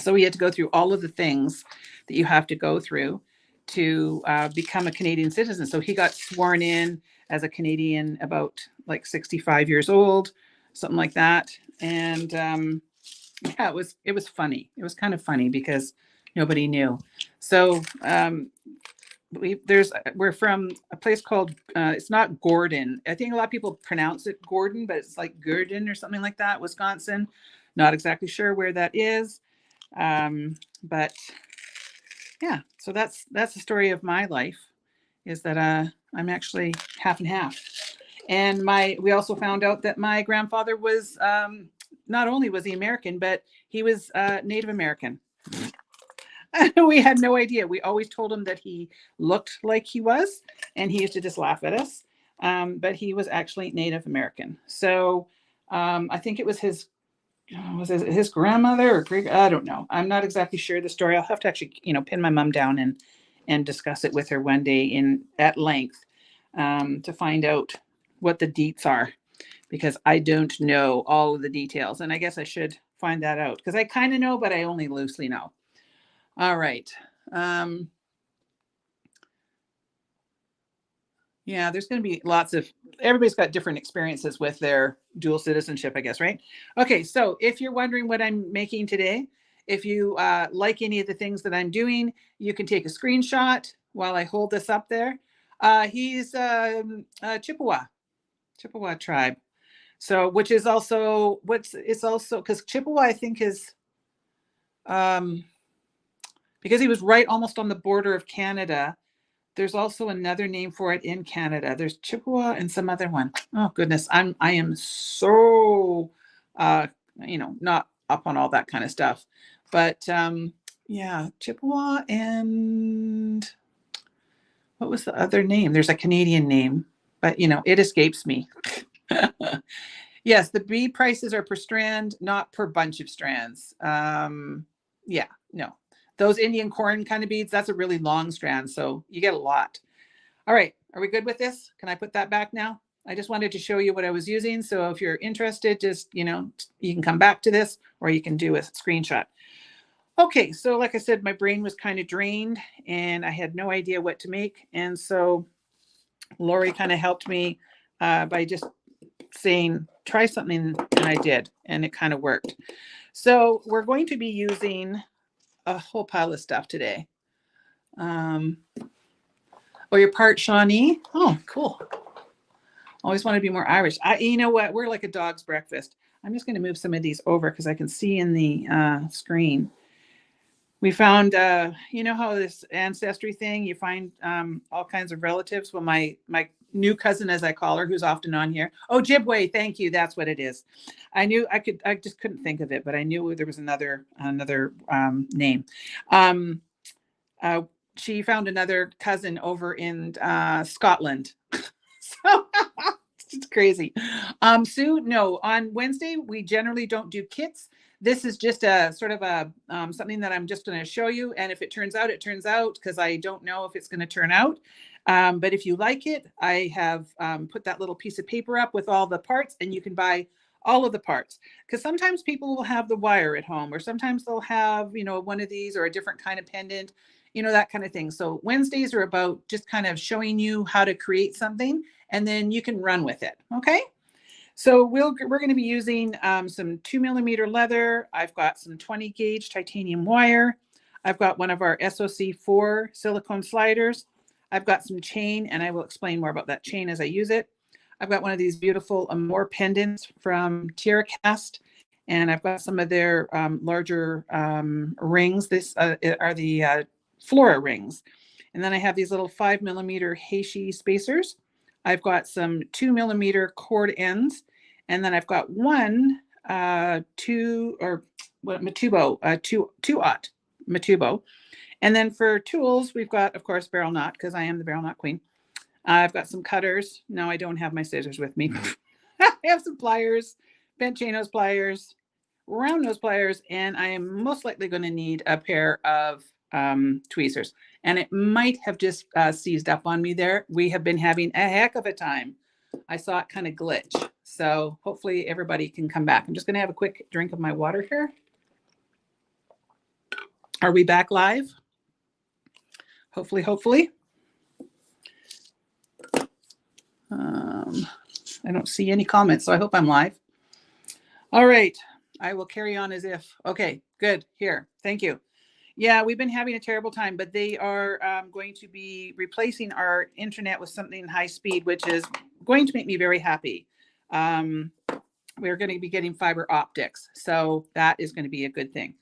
So we had to go through all of the things that you have to go through to become a Canadian citizen. So he got sworn in as a Canadian about like 65 years old, something like that. And yeah, it was funny. It was kind of funny because nobody knew. So we're from a place called it's not Gordon. I think a lot of people pronounce it Gordon, but it's like Gurdon or something like that, Wisconsin. Not exactly sure where that is. But yeah, so that's the story of my life, is that I'm actually half and half. And we also found out that my grandfather was not only was he American, but he was Native American. We had no idea. We always told him that he looked like he was, and he used to just laugh at us. But he was actually Native American. So I think it was his grandmother or great, I don't know. I'm not exactly sure the story. I'll have to actually, pin my mom down and discuss it with her one day at length to find out what the deets are, because I don't know all of the details. And I guess I should find that out, because I kind of know, but I only loosely know. All right. Yeah, there's going to be everybody's got different experiences with their dual citizenship, I guess, right? Okay, so if you're wondering what I'm making today, if you like any of the things that I'm doing, you can take a screenshot while I hold this up there. He's Chippewa tribe. So, which is also, because Chippewa, I think, is, because he was right almost on the border of Canada. There's also another name for it in Canada. There's Chippewa and some other one. Oh goodness, I am so not up on all that kind of stuff. But yeah, Chippewa, and what was the other name? There's a Canadian name, but it escapes me. Yes, the bead prices are per strand, not per bunch of strands. Yeah, no. Those Indian corn kind of beads, that's a really long strand, so you get a lot. All right, are we good with this? Can I put that back now? I just wanted to show you what I was using. So if you're interested, just, you can come back to this or you can do a screenshot. Okay, so like I said, my brain was kind of drained and I had no idea what to make. And so Lori kind of helped me by just saying, try something, and I did, and it kind of worked. So we're going to be using a whole pile of stuff today. Oh, you're part Shawnee? Oh, cool. Always want to be more Irish. You know what? We're like a dog's breakfast. I'm just going to move some of these over because I can see in the screen. We found, you know how this ancestry thing, you find all kinds of relatives. Well, my new cousin, as I call her, who's often on here. Oh, Jibway, thank you. That's what it is. I knew I just couldn't think of it, but I knew there was another name. She found another cousin over in Scotland. So it's crazy. Sue, no, on Wednesday, we generally don't do kits. This is just a sort of a something that I'm just going to show you. And if it turns out, it turns out, because I don't know if it's going to turn out. But if you like it, I have put that little piece of paper up with all the parts, and you can buy all of the parts. Because sometimes people will have the wire at home, or sometimes they'll have, one of these or a different kind of pendant, that kind of thing. So Wednesdays are about just kind of showing you how to create something, and then you can run with it. Okay. So we're going to be using some 2mm leather. I've got some 20 gauge titanium wire. I've got one of our SOC4 silicone sliders. I've got some chain, and I will explain more about that chain as I use it. I've got one of these beautiful Amore pendants from TierraCast, and I've got some of their larger rings. This are the Flora rings. And then I have these little 5mm Heishi spacers. I've got some 2mm cord ends, and then I've got one Matubo, 2/0 Matubo. And then for tools, we've got, of course, barrel knot, because I am the barrel knot queen. I've got some cutters. No, I don't have my scissors with me. I have some pliers, bent chain nose pliers, round nose pliers, and I am most likely going to need a pair of tweezers. And it might have just seized up on me there. We have been having a heck of a time. I saw it kind of glitch. So hopefully everybody can come back. I'm just going to have a quick drink of my water here. Are we back live? Hopefully. I don't see any comments, so I hope I'm live. All right. I will carry on as if. Okay, good. Here. Thank you. Yeah, we've been having a terrible time, but they are going to be replacing our internet with something high speed, which is going to make me very happy. We're going to be getting fiber optics, so that is going to be a good thing.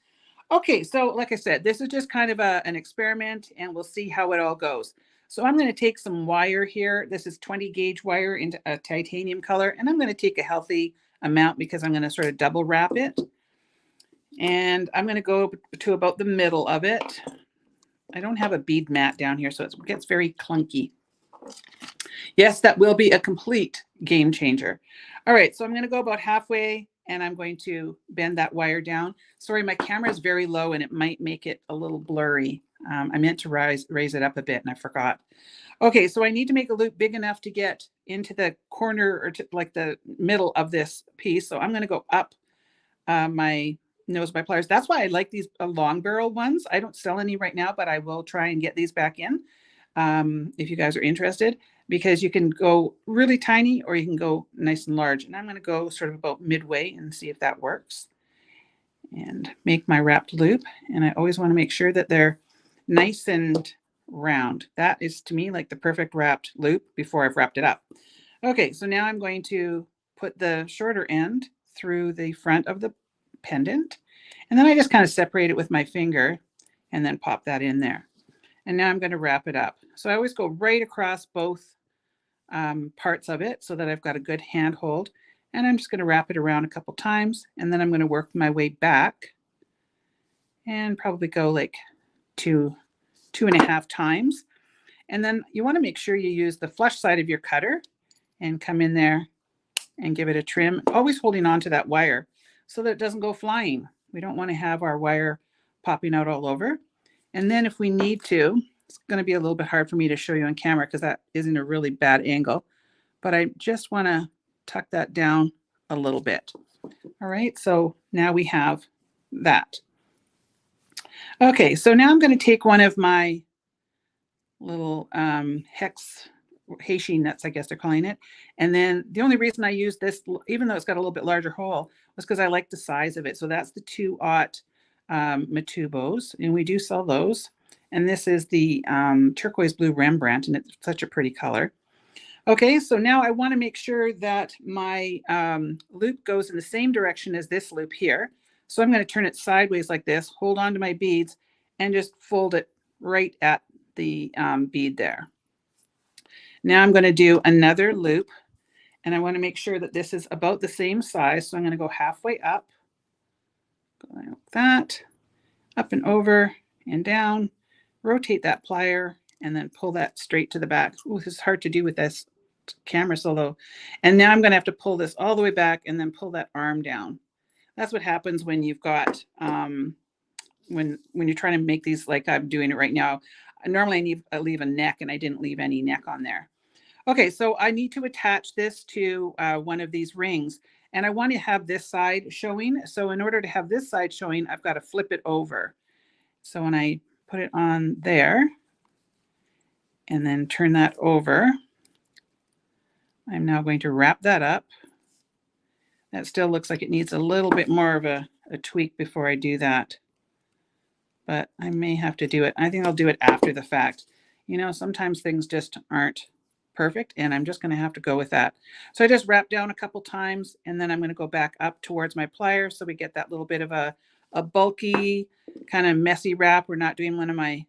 Okay, so like I said, this is just kind of an experiment, and we'll see how it all goes. So I'm going to take some wire here. This is 20 gauge wire into a titanium color, and I'm going to take a healthy amount because I'm going to sort of double wrap it. And I'm going to go to about the middle of it. I don't have a bead mat down here, so it gets very clunky. Yes, that will be a complete game changer. All right, so I'm going to go about halfway, and I'm going to bend that wire down. Sorry, my camera is very low, and it might make it a little blurry. I meant to raise it up a bit, and I forgot. Okay, so I need to make a loop big enough to get into the corner, or to like the middle of this piece. So I'm going to go up my nose by pliers. That's why I like these long barrel ones. I don't sell any right now, but I will try and get these back in if you guys are interested, because you can go really tiny or you can go nice and large. And I'm going to go sort of about midway and see if that works and make my wrapped loop. And I always want to make sure that they're nice and round. That is, to me, like the perfect wrapped loop before I've wrapped it up. Okay, so now I'm going to put the shorter end through the front of the pendant, and then I just kind of separate it with my finger and then pop that in there. And now I'm going to wrap it up. So I always go right across both parts of it so that I've got a good handhold, and I'm just going to wrap it around a couple times, and then I'm going to work my way back and probably go like 2.5 times. And then you want to make sure you use the flush side of your cutter and come in there and give it a trim, always holding on to that wire so that it doesn't go flying. We don't want to have our wire popping out all over. And then if we need to, It's going to be a little bit hard for me to show you on camera because that isn't a really bad angle, but I just want to tuck that down a little bit. All right, so now we have that. Okay, so now I'm going to take one of my little Heishi nuts, I guess they're calling it. And then the only reason I use this, even though it's got a little bit larger hole, was because I like the size of it. So that's the 2/0 Matubos, and we do sell those. And this is the turquoise blue Rembrandt, and it's such a pretty color. Okay, so now I want to make sure that my loop goes in the same direction as this loop here. So I'm going to turn it sideways like this, hold on to my beads, and just fold it right at the bead there. Now I'm going to do another loop, and I want to make sure that this is about the same size. So I'm going to go halfway up, like that, up and over and down, rotate that plier, and then pull that straight to the back. Ooh, this is hard to do with this camera so low. And now I'm going to have to pull this all the way back and then pull that arm down. That's what happens when you've got, when you're trying to make these like I'm doing it right now. Normally I leave a neck, and I didn't leave any neck on there. Okay, so I need to attach this to one of these rings, and I want to have this side showing. So in order to have this side showing, I've got to flip it over. So when I put it on there and then turn that over, I'm now going to wrap that up. That still looks like it needs a little bit more of a tweak before I do that, but I may have to do it. I think I'll do it after the fact. You know, sometimes things just aren't perfect, and I'm just going to have to go with that. So I just wrap down a couple times, and then I'm going to go back up towards my pliers so we get that little bit of a bulky, kind of messy wrap. We're not doing one of my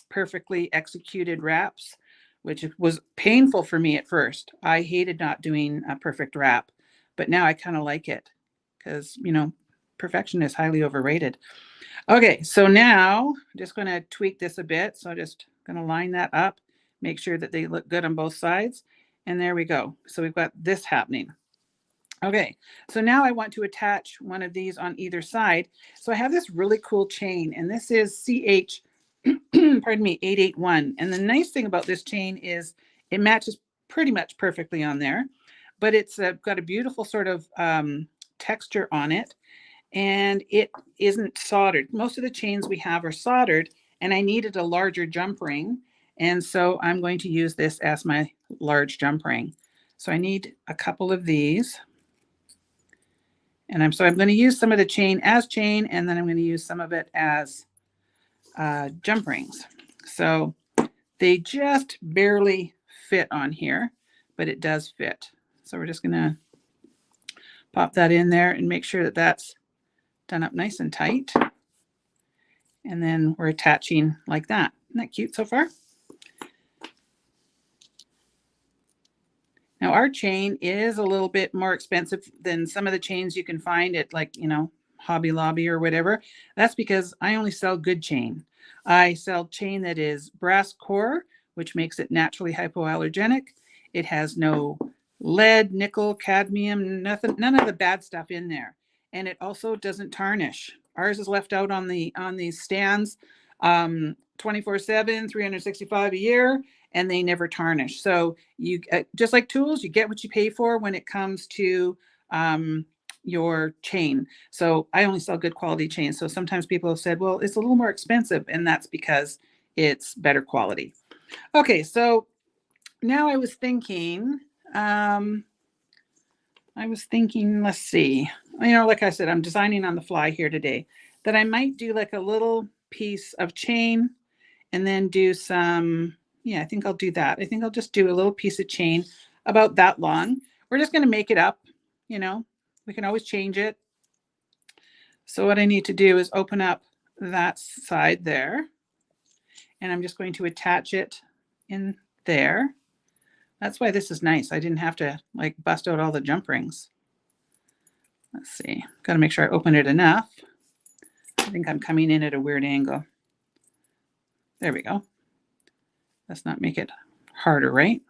perfectly executed wraps, which was painful for me at first. I hated not doing a perfect wrap, but now I kind of like it because, you know, perfection is highly overrated. Okay, so now I'm just going to tweak this a bit. So I'm just going to line that up, make sure that they look good on both sides. And there we go. So we've got this happening. Okay, so now I want to attach one of these on either side. So I have this really cool chain, and this is CH, pardon me, 881. And the nice thing about this chain is it matches pretty much perfectly on there, but it's got a beautiful sort of texture on it, and it isn't soldered. Most of the chains we have are soldered, and I needed a larger jump ring. And so I'm going to use this as my large jump ring. So I need a couple of these. And I'm going to use some of the chain as chain, and then I'm going to use some of it as jump rings. So they just barely fit on here, but it does fit. So we're just going to pop that in there and make sure that that's done up nice and tight. And then we're attaching like that. Isn't that cute so far? Now our chain is a little bit more expensive than some of the chains you can find at, like, you know, Hobby Lobby or whatever. That's because I only sell good chain. I sell chain that is brass core, which makes it naturally hypoallergenic. It has no lead, nickel, cadmium, nothing, none of the bad stuff in there. And it also doesn't tarnish. Ours is left out on these stands 24/7, 365 a year, and they never tarnish. So you just like tools, you get what you pay for when it comes to your chain. So I only sell good quality chains. So sometimes people have said, well, it's a little more expensive, and that's because it's better quality. Okay, so now I was thinking, let's see, you know, like I said, I'm designing on the fly here today, that I might do like a little piece of chain and then do some, yeah, I think I'll do that. I think I'll just do a little piece of chain about that long. We're just going to make it up, you know, we can always change it. So what I need to do is open up that side there, and I'm just going to attach it in there. That's why this is nice. I didn't have to like bust out all the jump rings. Let's see, got to make sure I open it enough. I think I'm coming in at a weird angle. There we go. Let's not make it harder, right?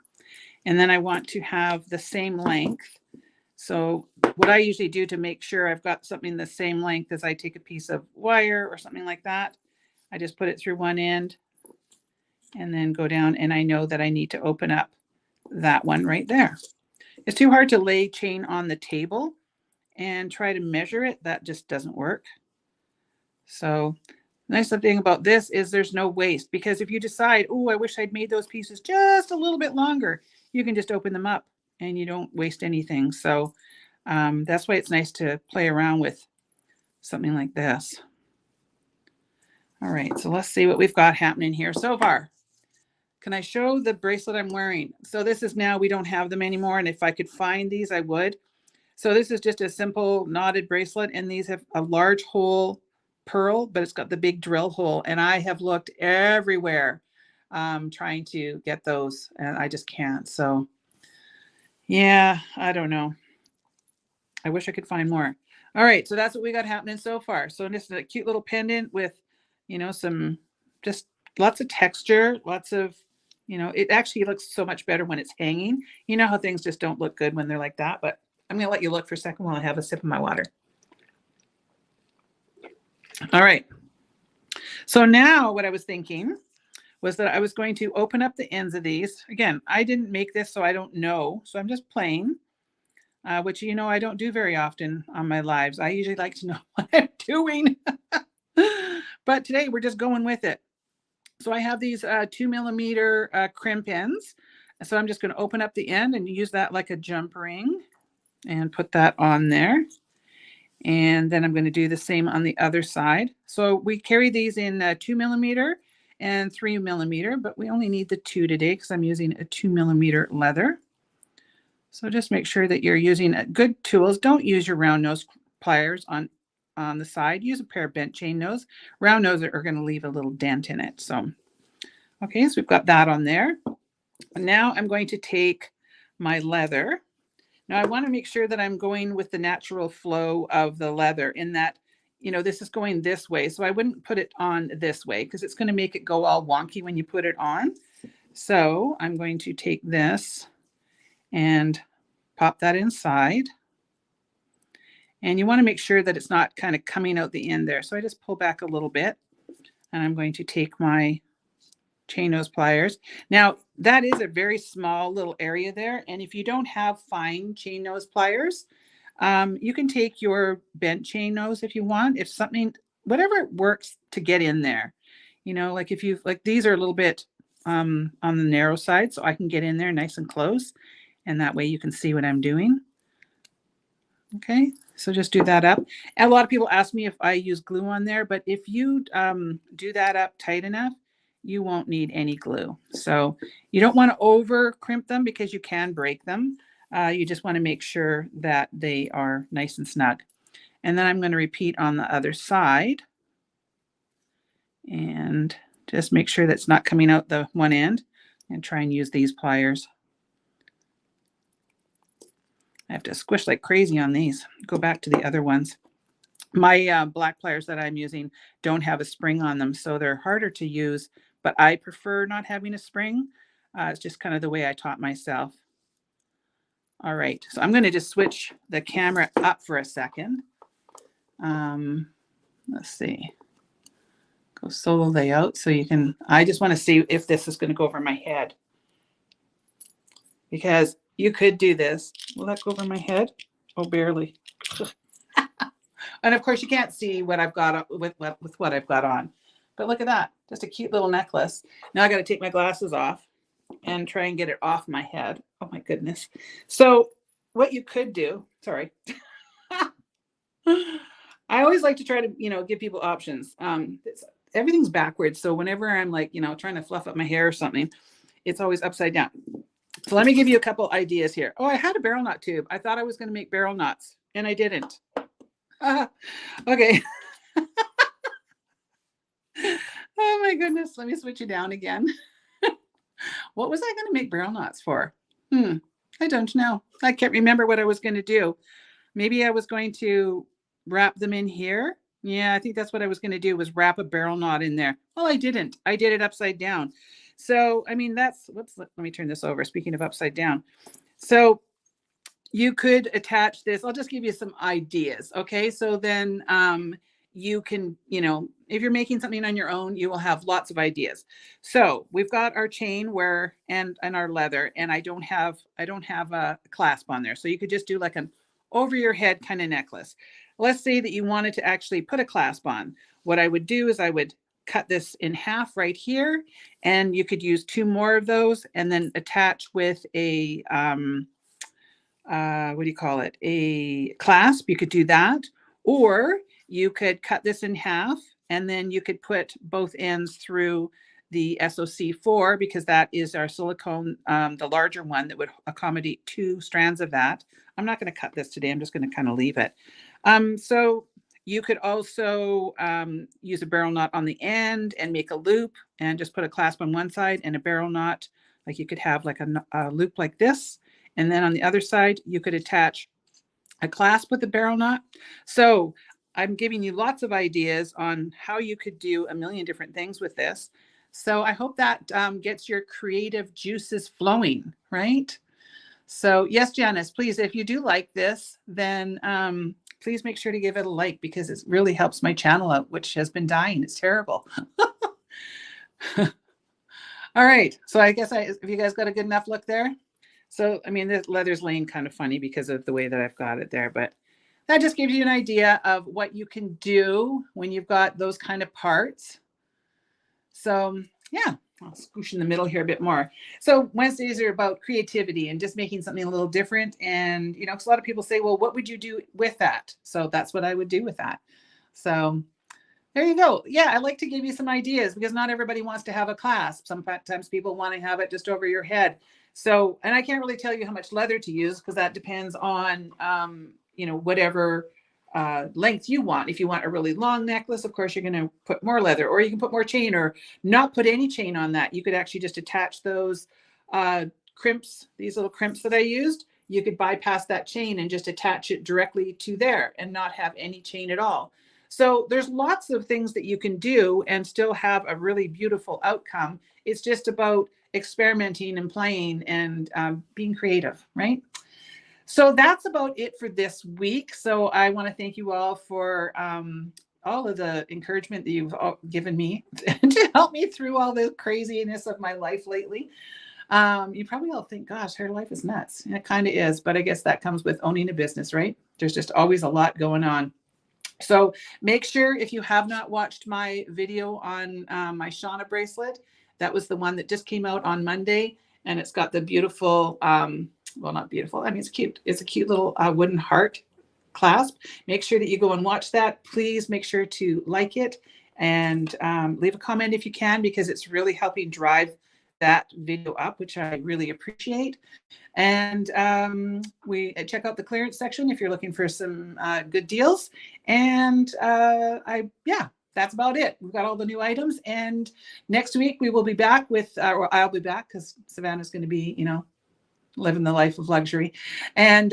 And then I want to have the same length. So what I usually do to make sure I've got something the same length is I take a piece of wire or something like that. I just put it through one end and then go down, and I know that I need to open up that one right there. It's too hard to lay chain on the table and try to measure it. That just doesn't work. So the nice thing about this is there's no waste, because if you decide, oh, I wish I'd made those pieces just a little bit longer, you can just open them up and you don't waste anything. So that's why it's nice to play around with something like this. All right, so let's see what we've got happening here so far. Can I show the bracelet I'm wearing? So this is now, we don't have them anymore. And if I could find these, I would. So this is just a simple knotted bracelet, and these have a large hole pearl, but it's got the big drill hole. And I have looked everywhere trying to get those, and I just can't. So yeah, I don't know. I wish I could find more. All right, so that's what we got happening so far. So just a cute little pendant with, you know, some just lots of texture, lots of, you know, it actually looks so much better when it's hanging. You know how things just don't look good when they're like that, but I'm going to let you look for a second while I have a sip of my water. All right. So now what I was thinking was that I was going to open up the ends of these. Again, I didn't make this, so I don't know. So I'm just playing, which, you know, I don't do very often on my lives. I usually like to know what I'm doing. But today we're just going with it. So I have these 2mm crimp ends. So I'm just going to open up the end and use that like a jump ring and put that on there. And then I'm going to do the same on the other side. So we carry these in 2mm and 3mm, but we only need the 2 today because I'm using a 2mm leather. So just make sure that you're using good tools. Don't use your round nose pliers on the side. Use a pair of bent chain nose. Round nose are going to leave a little dent in it. So, okay, so we've got that on there. Now I'm going to take my leather. Now I want to make sure that I'm going with the natural flow of the leather, in that, you know, this is going this way. So I wouldn't put it on this way because it's going to make it go all wonky when you put it on. So I'm going to take this and pop that inside. And you want to make sure that it's not kind of coming out the end there. So I just pull back a little bit, and I'm going to take my chain nose pliers. Now that is a very small little area there. And if you don't have fine chain nose pliers, you can take your bent chain nose if you want, if something, whatever works to get in there. You know, like if you like, these are a little bit on the narrow side, so I can get in there nice and close. And that way you can see what I'm doing. Okay, so just do that up. And a lot of people ask me if I use glue on there, but if you do that up tight enough, you won't need any glue. So you don't want to over crimp them because you can break them. You just want to make sure that they are nice and snug. And then I'm going to repeat on the other side. And just make sure that's not coming out the one end, and try and use these pliers. I have to squish like crazy on these. Go back to the other ones. My black pliers that I'm using don't have a spring on them, so they're harder to use, but I prefer not having a spring. It's just kind of the way I taught myself. All right, so I'm going to just switch the camera up for a second. Let's see. Go solo layout so you can, I just want to see if this is going to go over my head. Because you could do this. Will that go over my head? Oh, barely. And of course you can't see what I've got with what I've got on. But look at that, just a cute little necklace. Now I got to take my glasses off and try and get it off my head. Oh my goodness. So what you could do, sorry. I always like to try to, you know, give people options. Everything's backwards. So whenever I'm like, you know, trying to fluff up my hair or something, it's always upside down. So let me give you a couple ideas here. Oh, I had a barrel knot tube. I thought I was going to make barrel knots, and I didn't. Okay. Oh my goodness. Let me switch you down again. What was I going to make barrel knots for? I don't know. I can't remember what I was going to do. Maybe I was going to wrap them in here. Yeah, I think that's what I was going to do, was wrap a barrel knot in there. Well, I didn't. I did it upside down. So, I mean, that's, whoops, let me turn this over. Speaking of upside down. So you could attach this. I'll just give you some ideas. Okay. So then you can, you know, if you're making something on your own, you will have lots of ideas. So we've got our chain where, and our leather, and I don't have a clasp on there. So you could just do like an over your head kind of necklace. Let's say that you wanted to actually put a clasp on. What I would do is I would cut this in half right here, and you could use 2 more of those and then attach with a, what do you call it? A clasp. You could do that. Or you could cut this in half and then you could put both ends through the SOC4 because that is our silicone, the larger one that would accommodate 2 strands of that. I'm not going to cut this today. I'm just going to kind of leave it. So you could also use a barrel knot on the end and make a loop and just put a clasp on one side and a barrel knot. Like you could have like a loop like this. And then on the other side, you could attach a clasp with a barrel knot. So I'm giving you lots of ideas on how you could do a million different things with this. So I hope that gets your creative juices flowing, right? So yes, Janice, please, if you do like this, then please make sure to give it a like because it really helps my channel out, which has been dying. It's terrible. All right. So I guess have you guys got a good enough look there? So, I mean, the leather's laying kind of funny because of the way that I've got it there, but that just gives you an idea of what you can do when you've got those kind of parts. So yeah, I'll squish in the middle here a bit more. So Wednesdays are about creativity and just making something a little different. And, you know, because a lot of people say, well, what would you do with that? So that's what I would do with that. So there you go. Yeah, I like to give you some ideas because not everybody wants to have a clasp. Sometimes people want to have it just over your head. So, and I can't really tell you how much leather to use because that depends on, you know, whatever length you want. If you want a really long necklace, of course, you're going to put more leather, or you can put more chain or not put any chain on that. You could actually just attach those crimps, these little crimps that I used. You could bypass that chain and just attach it directly to there and not have any chain at all. So there's lots of things that you can do and still have a really beautiful outcome. It's just about experimenting and playing and being creative, right? So that's about it for this week. So I want to thank you all for all of the encouragement that you've given me to help me through all the craziness of my life lately. You probably all think, gosh, her life is nuts. And it kind of is, but I guess that comes with owning a business, right? There's just always a lot going on. So make sure if you have not watched my video on my Shauna bracelet, that was the one that just came out on Monday, and it's got the beautiful, well, not beautiful. I mean, it's cute. It's a cute little wooden heart clasp. Make sure that you go and watch that. Please make sure to like it and leave a comment if you can, because it's really helping drive that video up, which I really appreciate. And we check out the clearance section if you're looking for some good deals. And yeah, that's about it. We've got all the new items. And next week we will be back with, or I'll be back because Savannah's going to be, you know, living the life of luxury. And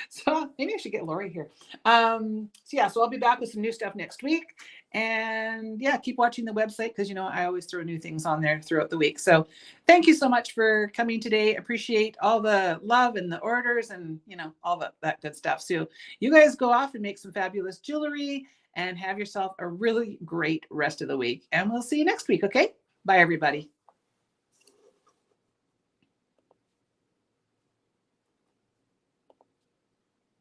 so maybe I should get Lori here. So yeah, so I'll be back with some new stuff next week. And yeah, keep watching the website because, you know, I always throw new things on there throughout the week. So thank you so much for coming today. Appreciate all the love and the orders and, you know, all that good stuff. So you guys go off and make some fabulous jewelry and have yourself a really great rest of the week. And we'll see you next week. Okay. Bye, everybody.